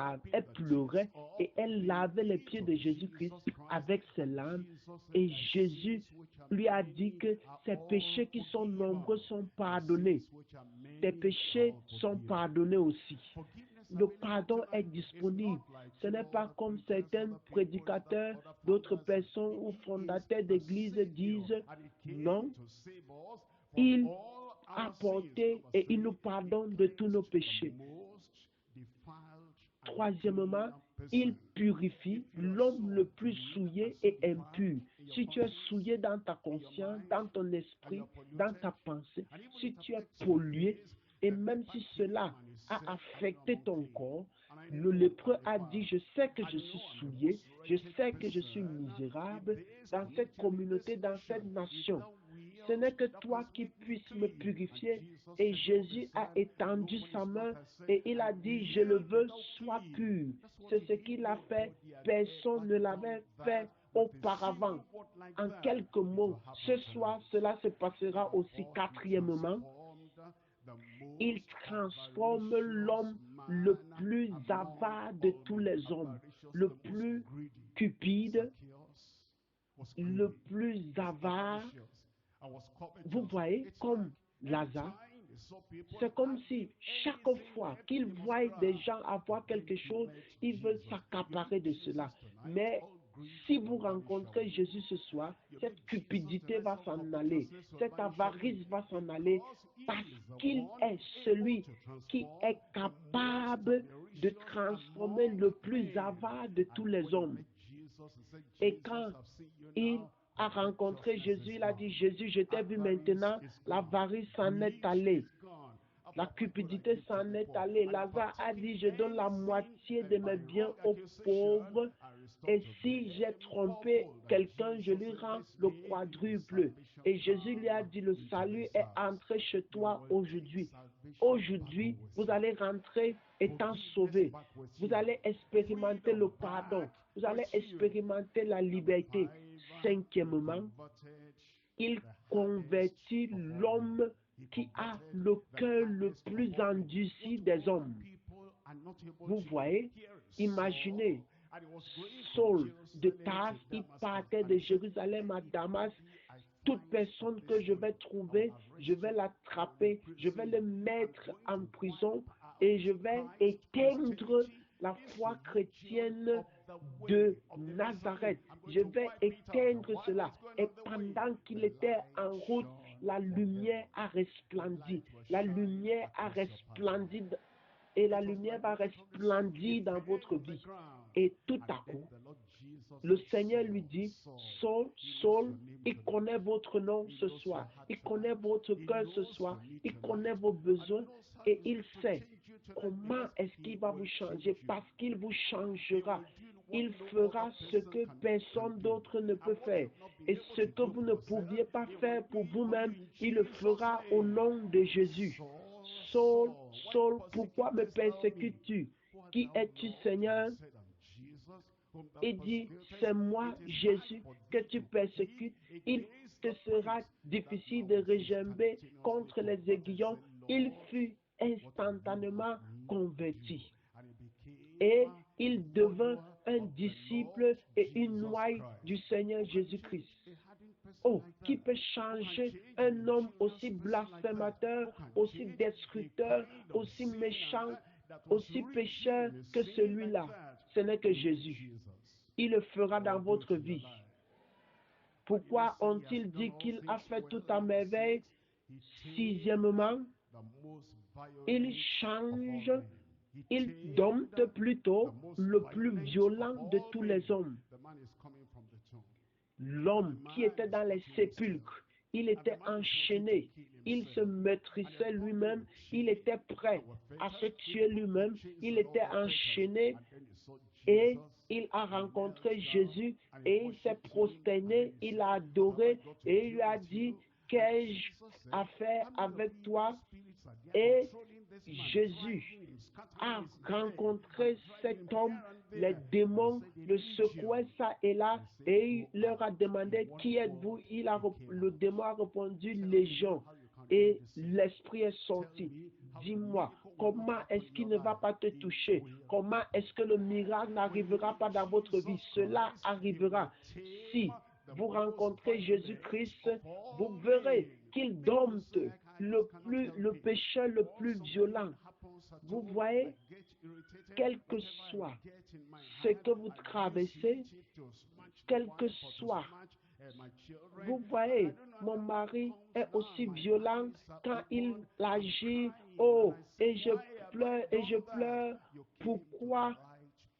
pleurait et elle lavait les pieds de Jésus-Christ avec ses larmes. Et Jésus lui a dit que ses péchés qui sont nombreux sont pardonnés. Tes péchés sont pardonnés aussi. Le pardon est disponible. Ce n'est pas comme certains prédicateurs, d'autres personnes ou fondateurs d'église disent non. Il a porté et il nous pardonne de tous nos péchés. Troisièmement, il purifie l'homme le plus souillé et impur. Si tu es souillé dans ta conscience, dans ton esprit, dans ta pensée, si tu es pollué, et même si cela a affecté ton corps, le lépreux a dit, je sais que je suis souillé, je sais que je suis misérable dans cette communauté, dans cette nation. Ce n'est que toi qui puisses me purifier. Et Jésus a étendu sa main et il a dit, je le veux, sois pur. C'est ce qu'il a fait. Personne ne l'avait fait auparavant. En quelques mots, ce soir, cela se passera aussi. Quatrièmement, il transforme l'homme le plus avare de tous les hommes, le plus cupide, le plus avare. Vous voyez, comme Lazare, c'est comme si chaque fois qu'il voit des gens avoir quelque chose, il veut s'accaparer de cela. Mais si vous rencontrez Jésus ce soir, cette cupidité va s'en aller, cette avarice va s'en aller, parce qu'il est celui qui est capable de transformer le plus avare de tous les hommes. Et quand il a rencontré Jésus, il a dit, Jésus, je t'ai vu maintenant, l'avarice s'en est allée. La cupidité s'en est allée. Lazare a dit, je donne la moitié de mes biens aux pauvres. Et si j'ai trompé quelqu'un, je lui rends le quadruple. Et Jésus lui a dit, le salut est entré chez toi aujourd'hui. Aujourd'hui, vous allez rentrer étant sauvé. Vous allez expérimenter le pardon. Vous allez expérimenter la liberté. Cinquièmement, il convertit l'homme qui a le cœur le plus endurci des hommes. Vous voyez, imaginez, Saul de Tars, il partait de Jérusalem à Damas. Toute personne que je vais trouver, je vais l'attraper, je vais le mettre en prison et je vais éteindre la foi chrétienne de Nazareth. Je vais éteindre cela. Et pendant qu'il était en route, la lumière a resplendi. La lumière a resplendi et la lumière va resplendir dans votre vie. Et tout à coup, le Seigneur lui dit, Saul, Saul, il connaît votre nom ce soir, il connaît votre cœur ce soir, il connaît vos besoins et il sait comment est-ce qu'il va vous changer, parce qu'il vous changera. Il fera ce que personne d'autre ne peut faire. Et ce que vous ne pouviez pas faire pour vous-même, il le fera au nom de Jésus. Saul, Saul, pourquoi me persécutes-tu? Qui es-tu, Seigneur? Il dit, c'est moi, Jésus, que tu persécutes. Il te sera difficile de regimber contre les aiguillons. Il fut instantanément converti. Et il devint un disciple et une ouaille du Seigneur Jésus-Christ. Oh, qui peut changer un homme aussi blasphémateur, aussi destructeur, aussi méchant, aussi pécheur que celui-là? Ce n'est que Jésus. Il le fera dans votre vie. Pourquoi ont-ils dit qu'il a fait tout à merveille? Sixièmement, il change, il dompte plutôt le plus violent de tous les hommes. L'homme qui était dans les sépulcres, il était enchaîné, il se maîtrisait lui-même, il était prêt à se tuer lui-même, il était enchaîné et il a rencontré Jésus et il s'est prosterné, il a adoré et il lui a dit, qu'ai-je à faire avec toi? Et Jésus a rencontré cet homme, les démons le secouaient ça et là, et il leur a demandé qui êtes-vous. Le démon a répondu Légion, et l'esprit est sorti. Dis-moi, comment est-ce qu'il ne va pas te toucher? Comment est-ce que le miracle n'arrivera pas dans votre vie? Cela arrivera si vous rencontrez Jésus-Christ. Vous verrez qu'il dompte le péché le plus violent. Vous voyez, quel que soit ce que vous traversez, quel que soit, vous voyez, mon mari est aussi violent quand il agit. Oh, et je pleure. Pourquoi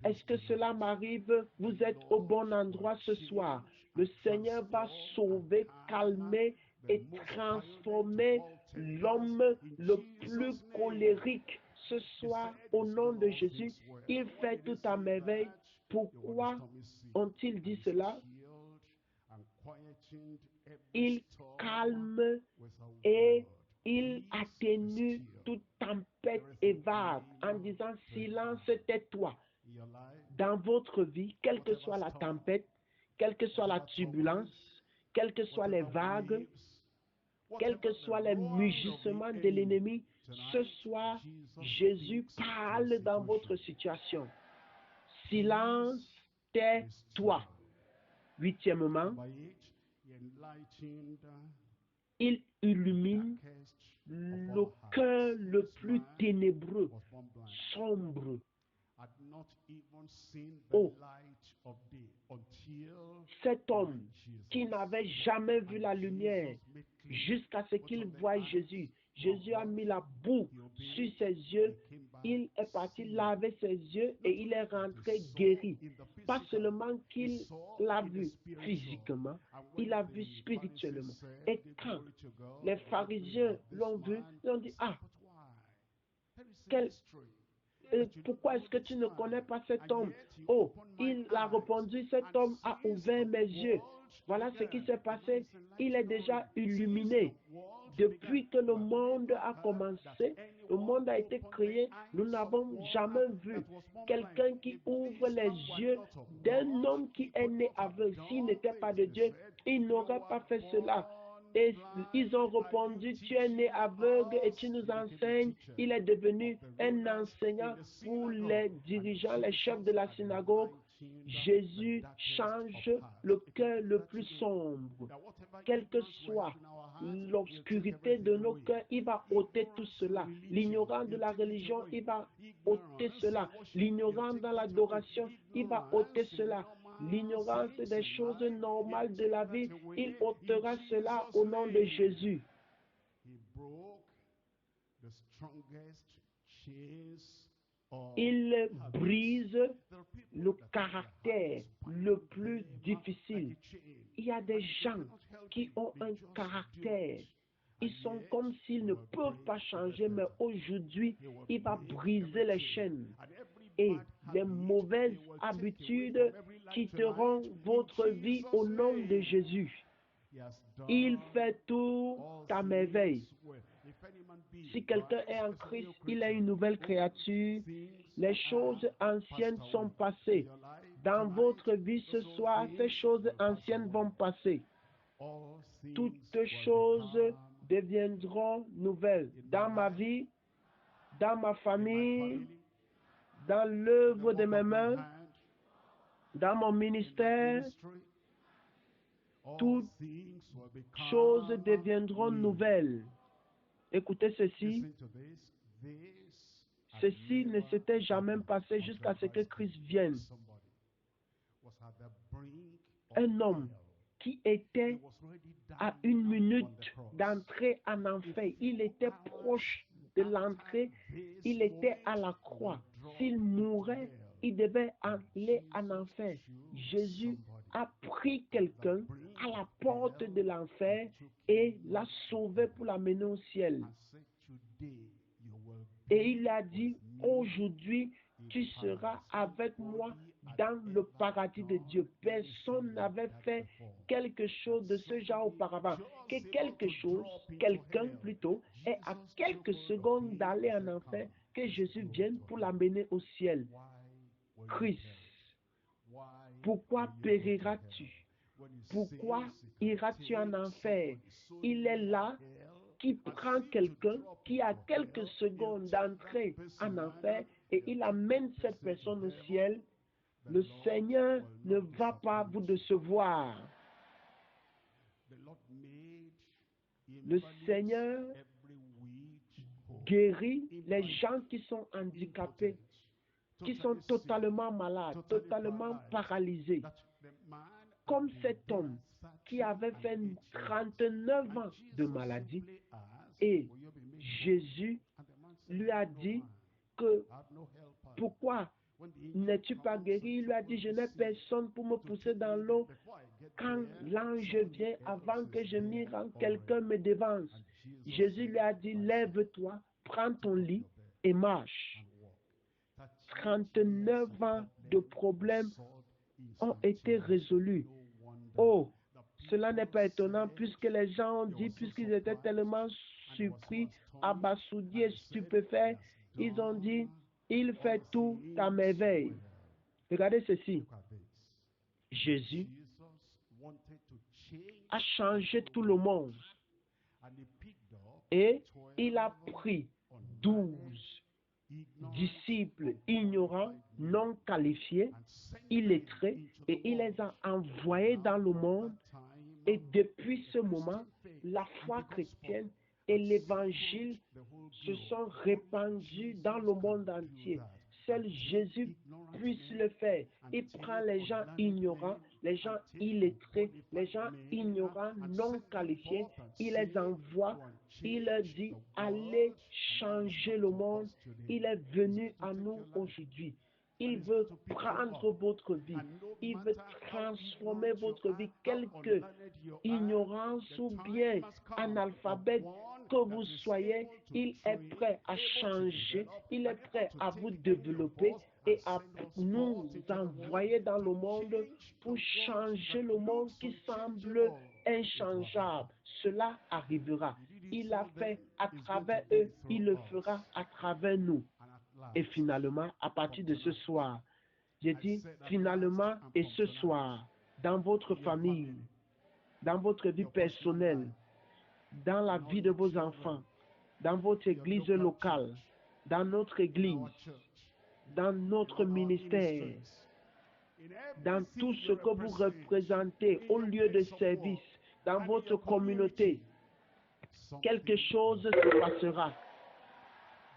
est-ce que cela m'arrive? Vous êtes au bon endroit ce soir. Le Seigneur va sauver, calmer et transformer l'homme le plus colérique ce soir au nom de Jésus. Il fait tout à merveille. Pourquoi ont-ils dit cela? Il calme et il atténue toute tempête et vague en disant silence, tais-toi. Dans votre vie, quelle que soit la tempête, quelle que soit la turbulence, quelles que soient les vagues, quels que soient les mugissements de l'ennemi, ce soir, Jésus parle dans votre situation. Silence, tais-toi. Huitièmement, il illumine le cœur le plus ténébreux, sombre. Oh, cet homme qui n'avait jamais vu la lumière jusqu'à ce qu'il voie Jésus. Jésus a mis la boue sur ses yeux. Il est parti laver ses yeux et il est rentré guéri. Pas seulement qu'il l'a vu physiquement, il l'a vu spirituellement. Et quand les pharisiens l'ont vu, ils ont dit, pourquoi est-ce que tu ne connais pas cet homme? Oh, il a répondu, cet homme a ouvert mes yeux. Voilà ce qui s'est passé. Il est déjà illuminé. Depuis que le monde a commencé, le monde a été créé, nous n'avons jamais vu quelqu'un qui ouvre les yeux d'un homme qui est né aveugle. S'il n'était pas de Dieu, il n'aurait pas fait cela. Et ils ont répondu, tu es né aveugle et tu nous enseignes. Il est devenu un enseignant pour les dirigeants, les chefs de la synagogue. Jésus change le cœur le plus sombre. Quelle que soit l'obscurité de nos cœurs, il va ôter tout cela. L'ignorant de la religion, il va ôter cela. L'ignorant dans l'adoration, il va ôter cela. L'ignorance des choses normales de la vie, il ôtera cela au nom de Jésus. Il brise le caractère le plus difficile. Il y a des gens qui ont un caractère. Ils sont comme s'ils ne peuvent pas changer, mais aujourd'hui, il va briser les chaînes. Et les mauvaises habitudes quitteront votre vie au nom de Jésus. Il fait tout à merveille. Si quelqu'un est en Christ, il est une nouvelle créature. Les choses anciennes sont passées. Dans votre vie ce soir, ces choses anciennes vont passer. Toutes choses deviendront nouvelles. Dans ma vie, dans ma famille, dans l'œuvre de mes mains, dans mon ministère, toutes choses deviendront nouvelles. Écoutez ceci. Ceci ne s'était jamais passé jusqu'à ce que Christ vienne. Un homme qui était à une minute d'entrer en enfer. Il était proche de l'entrée. Il était à la croix. S'il mourait, il devait aller en enfer. Jésus a pris quelqu'un à la porte de l'enfer et l'a sauvé pour l'amener au ciel. Et il a dit, aujourd'hui, tu seras avec moi dans le paradis de Dieu. Personne n'avait fait quelque chose de ce genre auparavant. Que quelqu'un plutôt, est à quelques secondes d'aller en enfer, que Jésus vienne pour l'amener au ciel. Christ, pourquoi périras-tu? Pourquoi iras-tu en enfer? Il est là qui prend quelqu'un qui a quelques secondes d'entrer en enfer et il amène cette personne au ciel. Le Seigneur ne va pas vous décevoir. Le Seigneur guérit les gens qui sont handicapés, qui sont totalement malades, totalement paralysés. Comme cet homme qui avait fait 39 ans de maladie et Jésus lui a dit que pourquoi n'es-tu pas guéri? Il lui a dit, je n'ai personne pour me pousser dans l'eau. Quand l'ange vient, avant que je m'y rende, quelqu'un me devance. Jésus lui a dit, lève-toi, prends ton lit et marche. 39 ans de problèmes ont été résolus. Oh, cela n'est pas étonnant puisque les gens ont dit, puisqu'ils étaient tellement surpris, abasourdis et stupéfaits, ils ont dit, il fait tout à merveille. Regardez ceci. Jésus a changé tout le monde et il a pris 12 disciples ignorants, non qualifiés, illettrés, et il les a envoyés dans le monde. Et depuis ce moment, la foi chrétienne et l'évangile se sont répandus dans le monde entier. Seul Jésus puisse le faire. Il prend les gens ignorants, les gens illettrés, les gens ignorants, non qualifiés, il les envoie, il leur dit, allez changer le monde. Il est venu à nous aujourd'hui. Il veut prendre votre vie. Il veut transformer votre vie. Quelque ignorance ou bien analphabète que vous soyez, il est prêt à changer. Il est prêt à vous développer et à nous envoyer dans le monde pour changer le monde qui semble inchangeable. Cela arrivera. Il l'a fait à travers eux. Il le fera à travers nous. Et finalement, à partir de ce soir, j'ai dit finalement et ce soir, dans votre famille, dans votre vie personnelle, dans la vie de vos enfants, dans votre église locale, dans notre église, dans notre ministère, dans tout ce que vous représentez au lieu de service, dans votre communauté, quelque chose se passera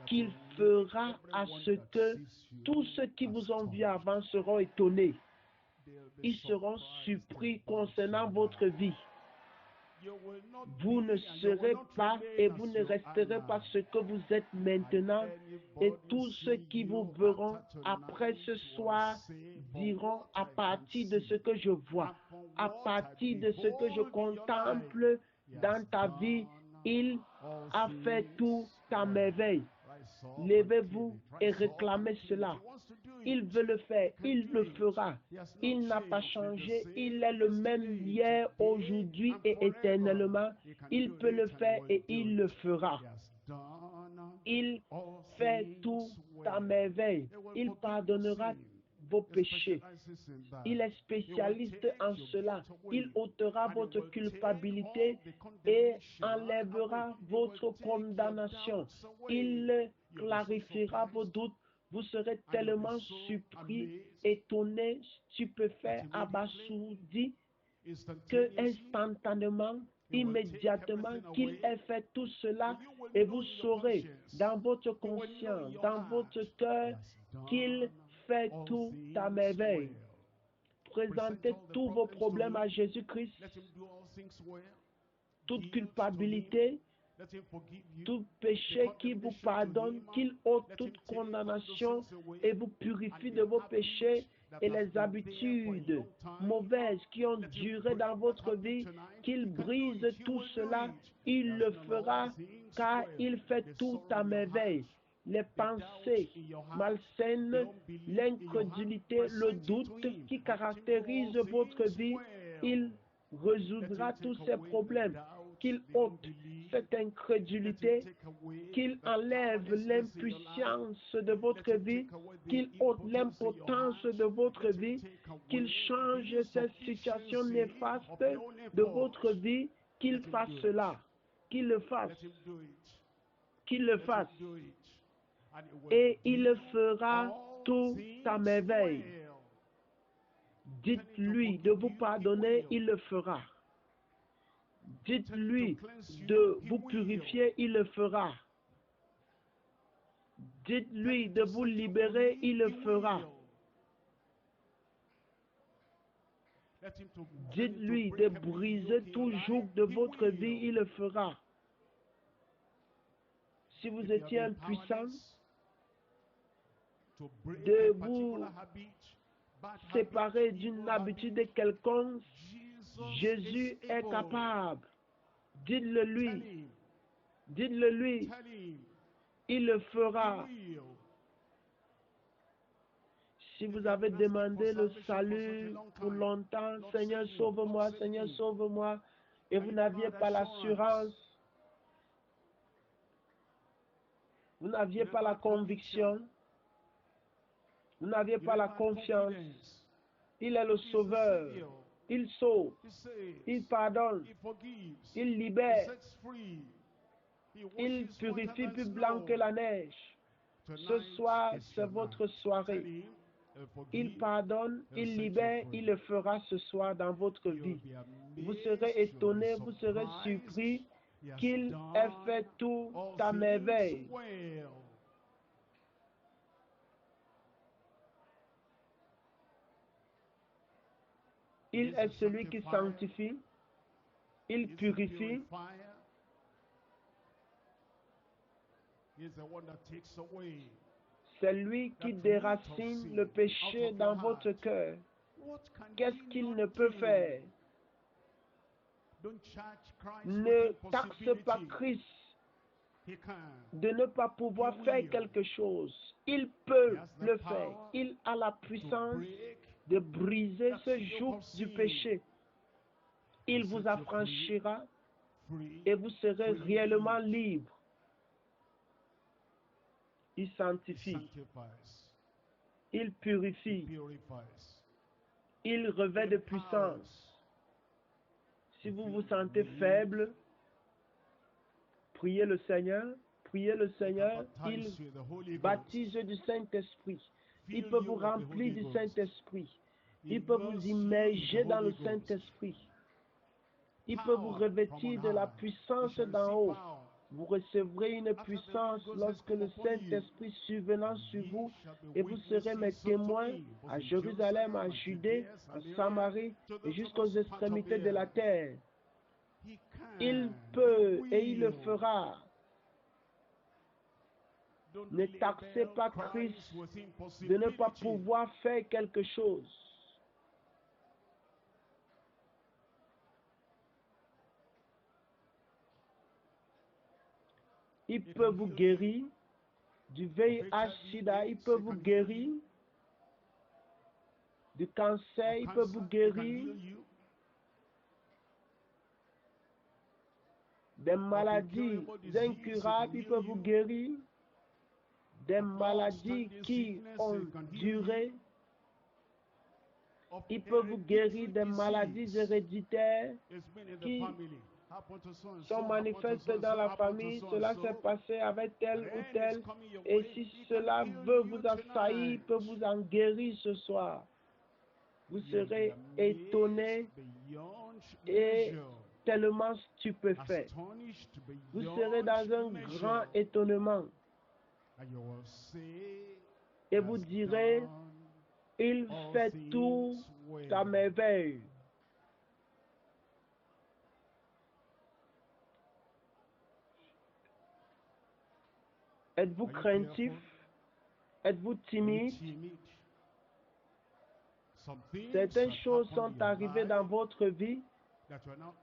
qu'il fera à ce que tous ceux qui vous ont vu avant seront étonnés. Ils seront surpris concernant votre vie. Vous ne serez pas et vous ne resterez pas ce que vous êtes maintenant. Et tous ceux qui vous verront après ce soir diront à partir de ce que je vois, à partir de ce que je contemple dans ta vie, il a fait tout à merveille. Levez-vous et réclamez cela. Il veut le faire, il le fera. Il n'a pas changé, il est le même hier, aujourd'hui et éternellement. Il peut le faire et il le fera. Il fait tout à merveille. Il pardonnera vos péchés. Il est spécialiste en cela. Il ôtera votre culpabilité et enlèvera votre condamnation. Il clarifiera vos doutes. Vous serez tellement surpris, étonné, stupéfait, abasourdi que instantanément, immédiatement qu'il ait fait tout cela et vous saurez dans votre conscience, dans votre cœur qu'il fait tout à merveille. Présentez tous vos problèmes à Jésus-Christ, toute culpabilité, tout péché qui vous pardonne, qu'il ôte toute condamnation et vous purifie de vos péchés et les habitudes mauvaises qui ont duré dans votre vie, qu'il brise tout cela, il le fera car il fait tout à merveille. les pensées malsaines, l'incrédulité, le doute qui caractérise votre vie, il résoudra tous ces problèmes. Qu'il ôte cette incrédulité, qu'il enlève l'impuissance de votre vie, qu'il ôte l'impotence de votre vie, qu'il change cette situation néfaste de votre vie, qu'il fasse cela, qu'il le fasse, qu'il le fasse. Et il fera tout à merveille. Dites-lui de vous pardonner, il le fera. Dites-lui de vous purifier, il le fera. Dites-lui de vous libérer, il le fera. Dites-lui de briser tout joug de votre vie, il le fera. Si vous étiez impuissant de vous séparer d'une habitude quelconque, Jésus est capable. Dites-le lui. Dites-le lui. Il le fera. Si vous avez demandé le salut pour longtemps, Seigneur, sauve-moi, Seigneur, sauve-moi, et vous n'aviez pas l'assurance, vous n'aviez pas la conviction, vous n'aviez pas la confiance, il est le sauveur, il sauve, il pardonne, il libère, il purifie plus blanc que la neige. Ce soir, c'est votre soirée. Il pardonne, il libère, il le fera ce soir dans votre vie. Vous serez étonné, vous serez surpris qu'il ait fait tout à merveille. Il est celui qui sanctifie, il purifie, c'est lui qui déracine le péché dans votre cœur. Qu'est-ce qu'il ne peut faire? Ne taxe pas Christ de ne pas pouvoir faire quelque chose. Il peut le faire. Il a la puissance de briser ce joug du péché. Il vous affranchira et vous serez réellement libre. Il sanctifie. Il purifie. Il revêt de puissance. Si vous vous sentez faible, priez le Seigneur. Priez le Seigneur. Il baptise du Saint-Esprit. Il peut vous remplir du Saint-Esprit. Il peut vous immerger dans le Saint-Esprit. Il peut vous revêtir de la puissance d'en haut. Vous recevrez une puissance lorsque le Saint-Esprit survenant sur vous, et vous serez mes témoins à Jérusalem, à Judée, en Samarie et jusqu'aux extrémités de la terre. Il peut et il le fera. Ne taxez pas Christ de ne pas pouvoir faire quelque chose. Il peut vous guérir du VIH-Sida, il peut vous guérir du cancer, il peut vous guérir des maladies incurables, il peut vous guérir des maladies qui ont duré, il peut vous guérir des maladies héréditaires qui sont manifestes dans la famille. Cela s'est passé avec tel ou tel, et si cela veut vous assaillir, peut vous en guérir ce soir. Vous serez étonné et tellement stupéfait. Vous serez dans un grand étonnement. Et vous direz, il fait tout à merveille. Êtes-vous craintif? Êtes-vous timide? Certaines choses sont arrivées dans votre vie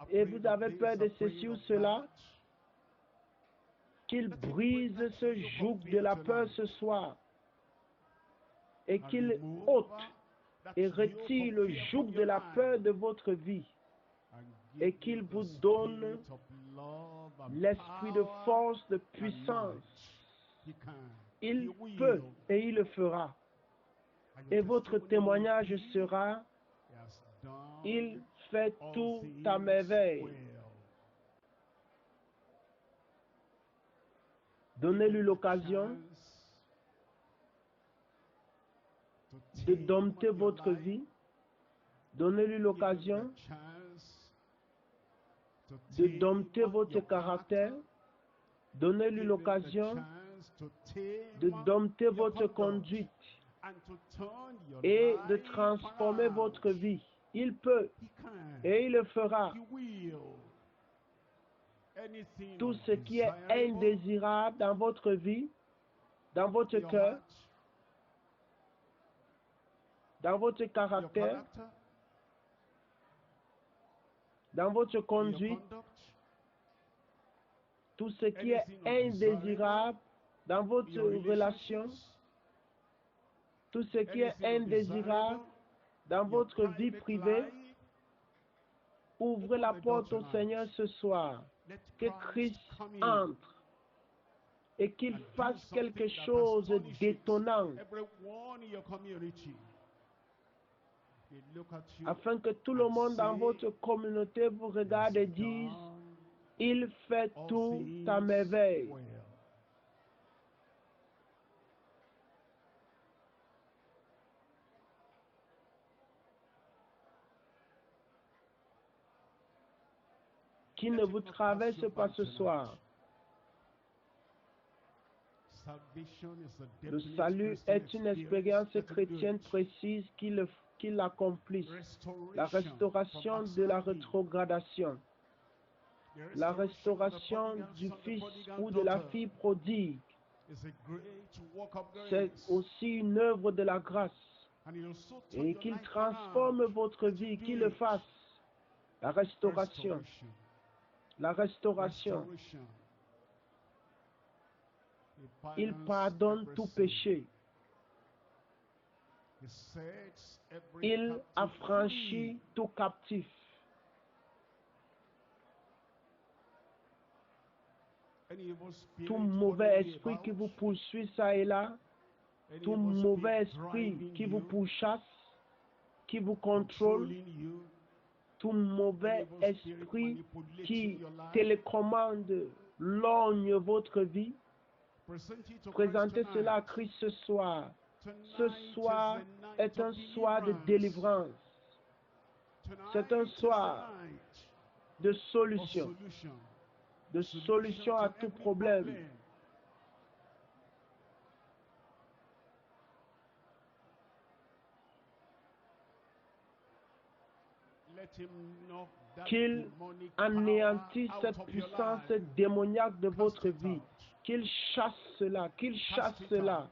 et vous avez peur de ceci ou cela. qu'il brise ce joug de la peur ce soir et qu'il ôte et retire le joug de la peur de votre vie et qu'il vous donne l'esprit de force, de puissance. Il peut et il le fera. Et votre témoignage sera, il fait tout à merveille. Donnez-lui l'occasion de dompter votre vie. Donnez-lui l'occasion de dompter votre caractère. Donnez-lui l'occasion de dompter votre conduite et de transformer votre vie. Il peut et il le fera. Tout ce qui est indésirable dans votre vie, dans votre cœur, dans votre caractère, dans votre conduite, tout ce qui est indésirable dans votre relation, tout ce qui est indésirable dans votre vie privée, ouvrez la porte au Seigneur ce soir. Que Christ entre et qu'il fasse quelque chose d'étonnant afin que tout le monde dans votre communauté vous regarde et dise: il fait tout à merveille. Qui ne vous traverse pas ce soir. Le salut est une expérience chrétienne précise qu'il accomplisse. La restauration de la rétrogradation. La restauration du fils ou de la fille prodigue. C'est aussi une œuvre de la grâce. Et qu'il transforme votre vie, qu'il le fasse. La restauration. La restauration. Il pardonne tout péché. Il affranchit tout captif. Tout mauvais esprit qui vous poursuit ça et là, tout mauvais esprit qui vous pourchasse, qui vous contrôle, tout mauvais esprit qui télécommande, lorgne votre vie, présentez cela à Christ ce soir. Ce soir est un soir de délivrance. C'est un soir de solution. De solution à tout problème. Qu'il anéantisse cette puissance démoniaque de votre vie. Qu'il chasse cela, qu'il chasse cela.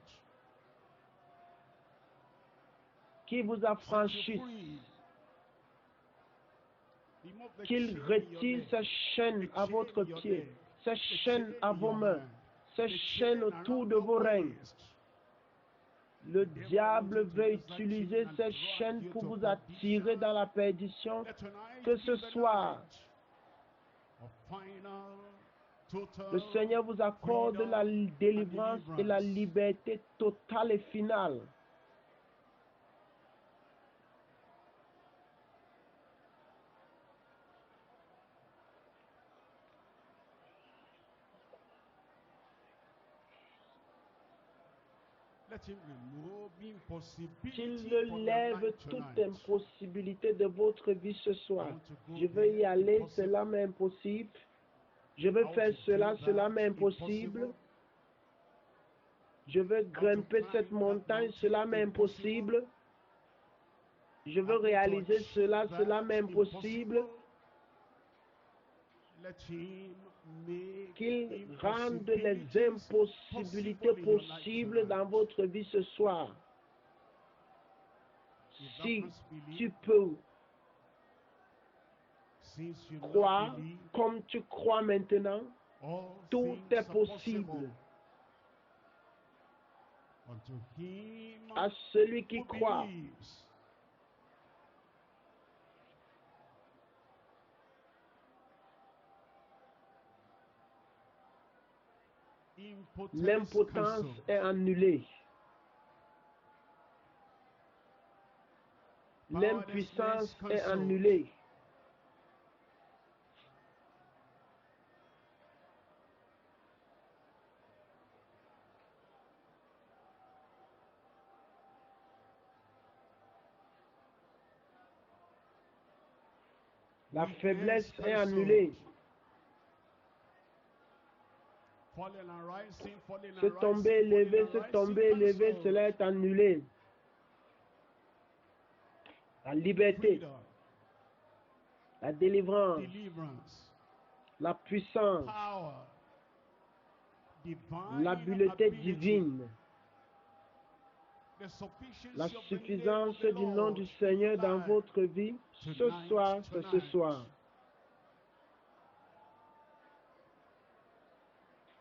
Qu'il vous affranchisse. Qu'il retire ces chaînes à votre pied, ces chaînes à vos mains, ces chaînes autour de vos reins. Le diable veut utiliser ces chaînes pour vous attirer dans la perdition. Que ce soir, le Seigneur vous accorde la délivrance et la liberté totale et finale. Qu'il lève toute impossibilité de votre vie ce soir. Je veux y aller, cela m'est impossible. Je veux faire cela, cela m'est impossible. Je veux grimper cette montagne, cela m'est impossible. Je veux réaliser cela, cela m'est impossible. Qu'il rende les impossibilités possibles dans votre vie ce soir. Si tu peux croire comme tu crois maintenant, All Tout things est are possible possible unto him à celui qui who croit. believes. L'impotence est annulée. L'impuissance est annulée. La faiblesse est annulée. Se tomber, lever, cela est annulé. La liberté, la délivrance, la puissance, l'habileté divine, la suffisance du nom du Seigneur dans votre vie, ce soir, c'est ce soir.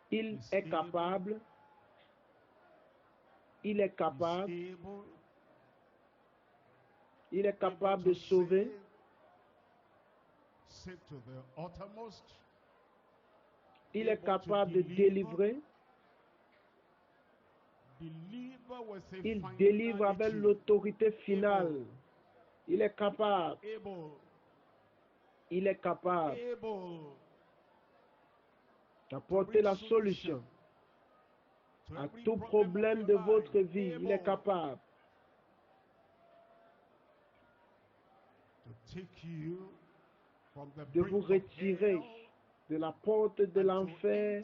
Il est capable, il est capable, il est capable de sauver, il est capable de délivrer, il délivre avec l'autorité finale, il est capable, d'apporter la solution à tout problème de votre vie, il est capable de vous retirer de la porte de l'enfer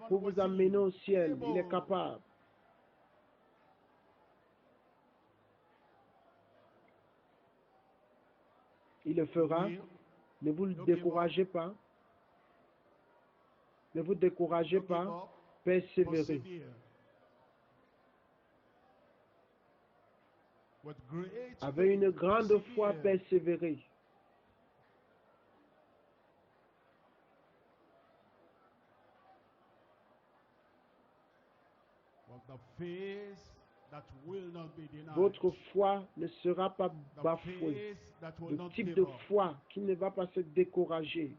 pour vous amener au ciel. Il est capable. Il le fera. Ne vous découragez pas. Ne vous découragez pas. Persévérez. Avec une grande foi, persévérez. Votre foi ne sera pas bafouée. Le type de foi qui ne va pas se décourager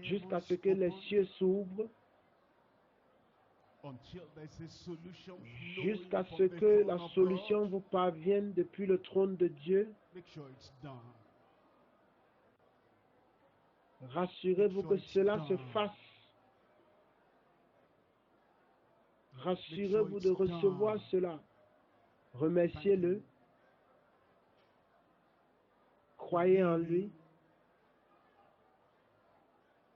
jusqu'à ce que les cieux s'ouvrent, jusqu'à ce que la solution vous parvienne depuis le trône de Dieu. Rassurez-vous que cela se fasse. Rassurez-vous de recevoir cela. Remerciez-le. Croyez en lui.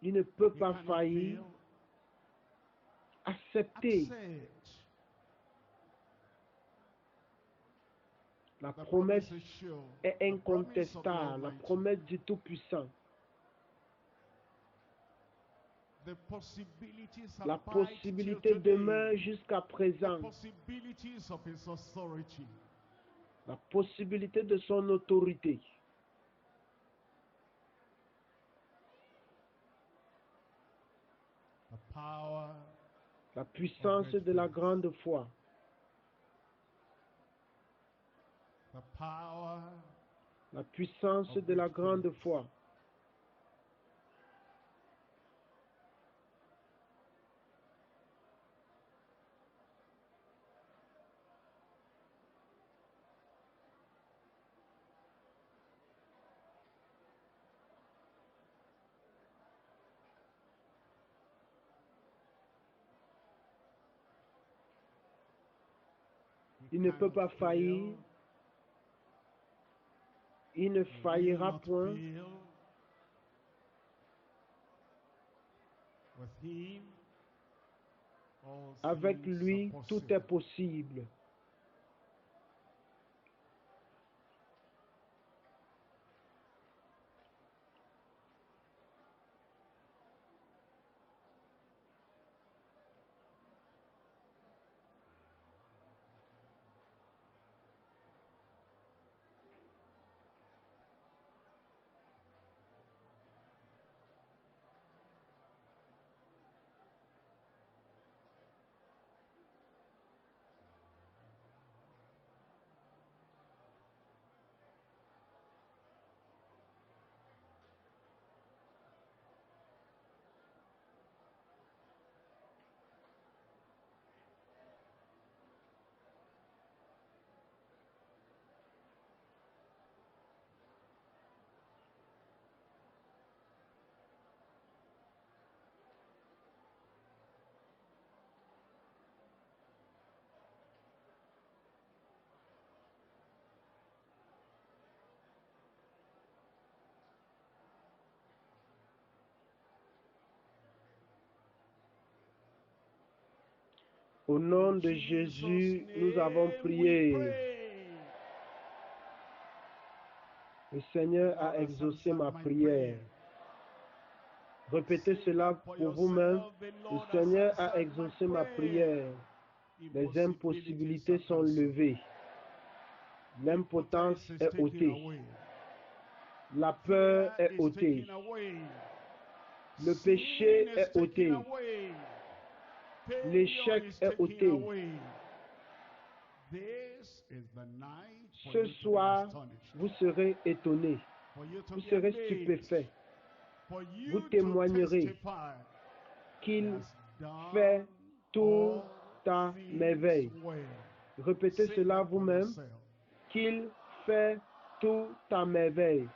Il ne peut pas faillir. Acceptez. La promesse est incontestable. La promesse du Tout-Puissant. La possibilité demeure jusqu'à présent. La possibilité de son autorité. La puissance de la grande foi. La puissance de la grande foi. Il ne peut pas faillir. Il ne faillira point. Avec lui, tout est possible. Au nom de Jésus, nous avons prié. Le Seigneur a exaucé ma prière. Répétez cela pour vous-même. Le Seigneur a exaucé ma prière. Les impossibilités sont levées. L'impotence est ôtée. La peur est ôtée. Le péché est ôté. L'échec est ôté. Ce soir, vous serez étonnés. Vous serez stupéfaits. Vous témoignerez qu'il fait tout à merveille. Répétez cela vous-même. Qu'il fait tout à merveille.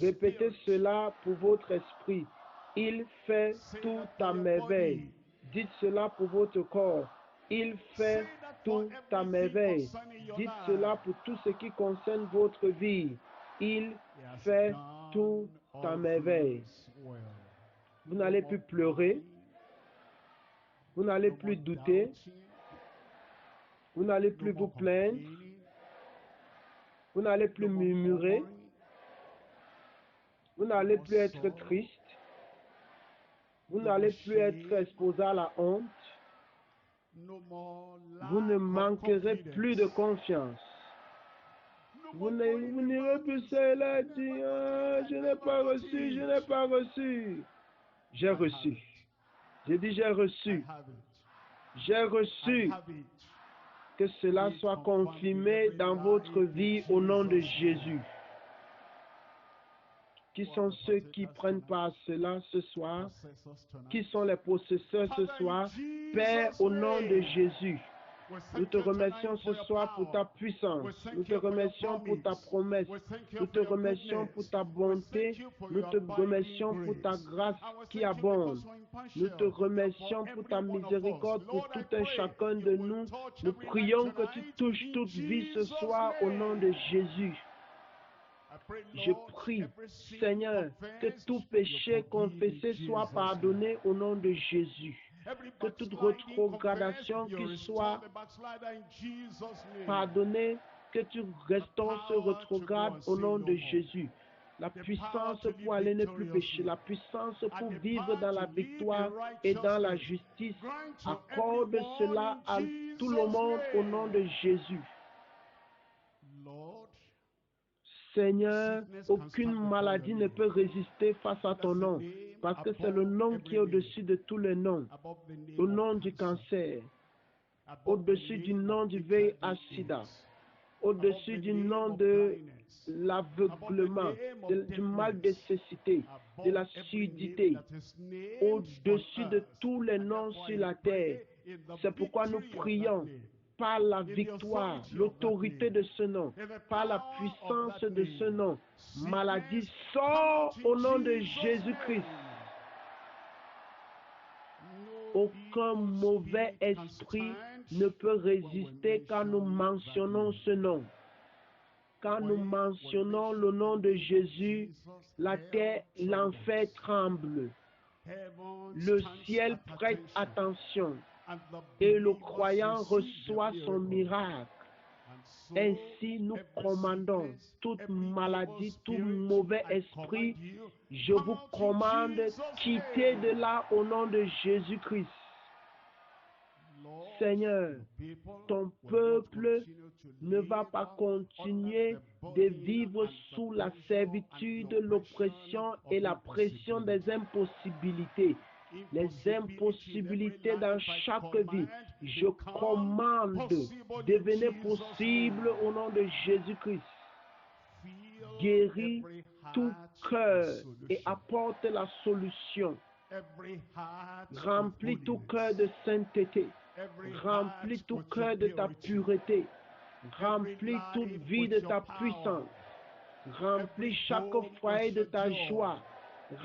Répétez cela pour votre esprit. Il fait tout à merveille. Dites cela pour votre corps. Il fait tout à merveille. Dites cela pour tout ce qui concerne votre vie. Il fait tout à merveille. Vous n'allez plus pleurer. Vous n'allez plus douter. Vous n'allez plus vous plaindre. Vous n'allez plus murmurer. Vous n'allez plus être triste. Vous n'allez plus être exposé à la honte. Vous ne manquerez plus de confiance. Vous n'irez plus seul à dire je n'ai pas reçu, je n'ai pas reçu. J'ai reçu. J'ai dit j'ai reçu. J'ai reçu. Que cela soit confirmé dans votre vie au nom de Jésus. Qui sont ceux qui prennent part à cela ce soir? Qui sont les possesseurs ce soir? Père, au nom de Jésus, nous te remercions ce soir pour ta puissance. Nous te remercions pour ta promesse. Nous te remercions pour ta bonté. Nous te remercions pour ta grâce qui abonde. Nous te remercions pour ta miséricorde pour tout un chacun de nous. Nous prions que tu touches toute vie ce soir au nom de Jésus. Je prie, Seigneur, que tout péché confessé soit pardonné au nom de Jésus. Que toute rétrogradation qui soit pardonnée, que tu restaures ce rétrograde au nom de Jésus. La puissance pour aller ne plus pécher, la puissance pour vivre dans la victoire et dans la justice. Accorde cela à tout le monde au nom de Jésus. Seigneur, aucune maladie ne peut résister face à ton nom, parce que c'est le nom qui est au-dessus de tous les noms. Au nom du cancer, au-dessus du nom du VIH-Sida, au-dessus du nom de l'aveuglement, du mal de cécité, de la surdité, au-dessus de tous les noms sur la terre. C'est pourquoi nous prions par la victoire, l'autorité de ce nom, par la puissance de ce nom. Maladie sort au nom de Jésus-Christ. Aucun mauvais esprit ne peut résister quand nous mentionnons ce nom. Quand nous mentionnons le nom de Jésus, la terre, l'enfer tremble. Le ciel prête attention et le croyant reçoit son miracle. Ainsi, nous commandons toute maladie, tout mauvais esprit. Je vous commande, quittez de là au nom de Jésus-Christ. Seigneur, ton peuple ne va pas continuer de vivre sous la servitude, l'oppression et la pression des impossibilités. Les impossibilités dans chaque vie, je commande, devenez possible au nom de Jésus-Christ. Guéris tout cœur et apporte la solution. Remplis tout cœur de sainteté. Remplis tout cœur de ta pureté. Remplis toute vie de ta puissance. Remplis chaque foyer de ta joie.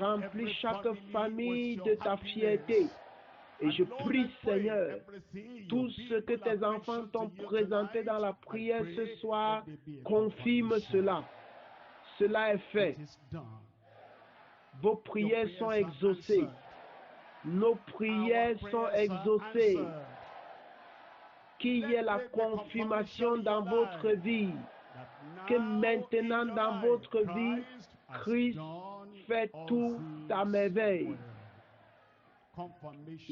Remplis chaque famille de ta fierté. Et je prie, Seigneur, tout ce que tes enfants t'ont présenté dans la prière ce soir, confirme cela. Cela est fait. Vos prières sont exaucées. Nos prières sont exaucées. qu'il y ait la confirmation dans votre vie, que maintenant dans votre vie, Christ fait tout à merveille.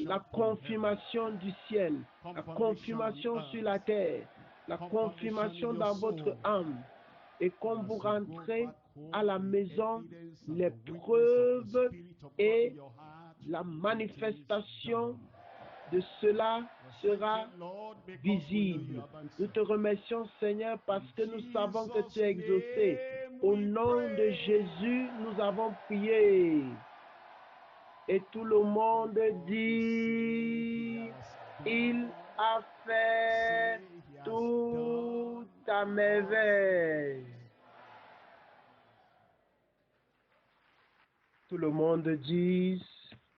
La confirmation du ciel, la confirmation sur la terre, la confirmation dans votre âme. Et quand vous rentrez à la maison, les preuves et la manifestation de cela sera visible. Nous te remercions, Seigneur, parce que nous savons que tu es exaucé. Au nom de Jésus, nous avons prié. Et tout le monde dit, il a fait tout à merveille. Tout le monde dit,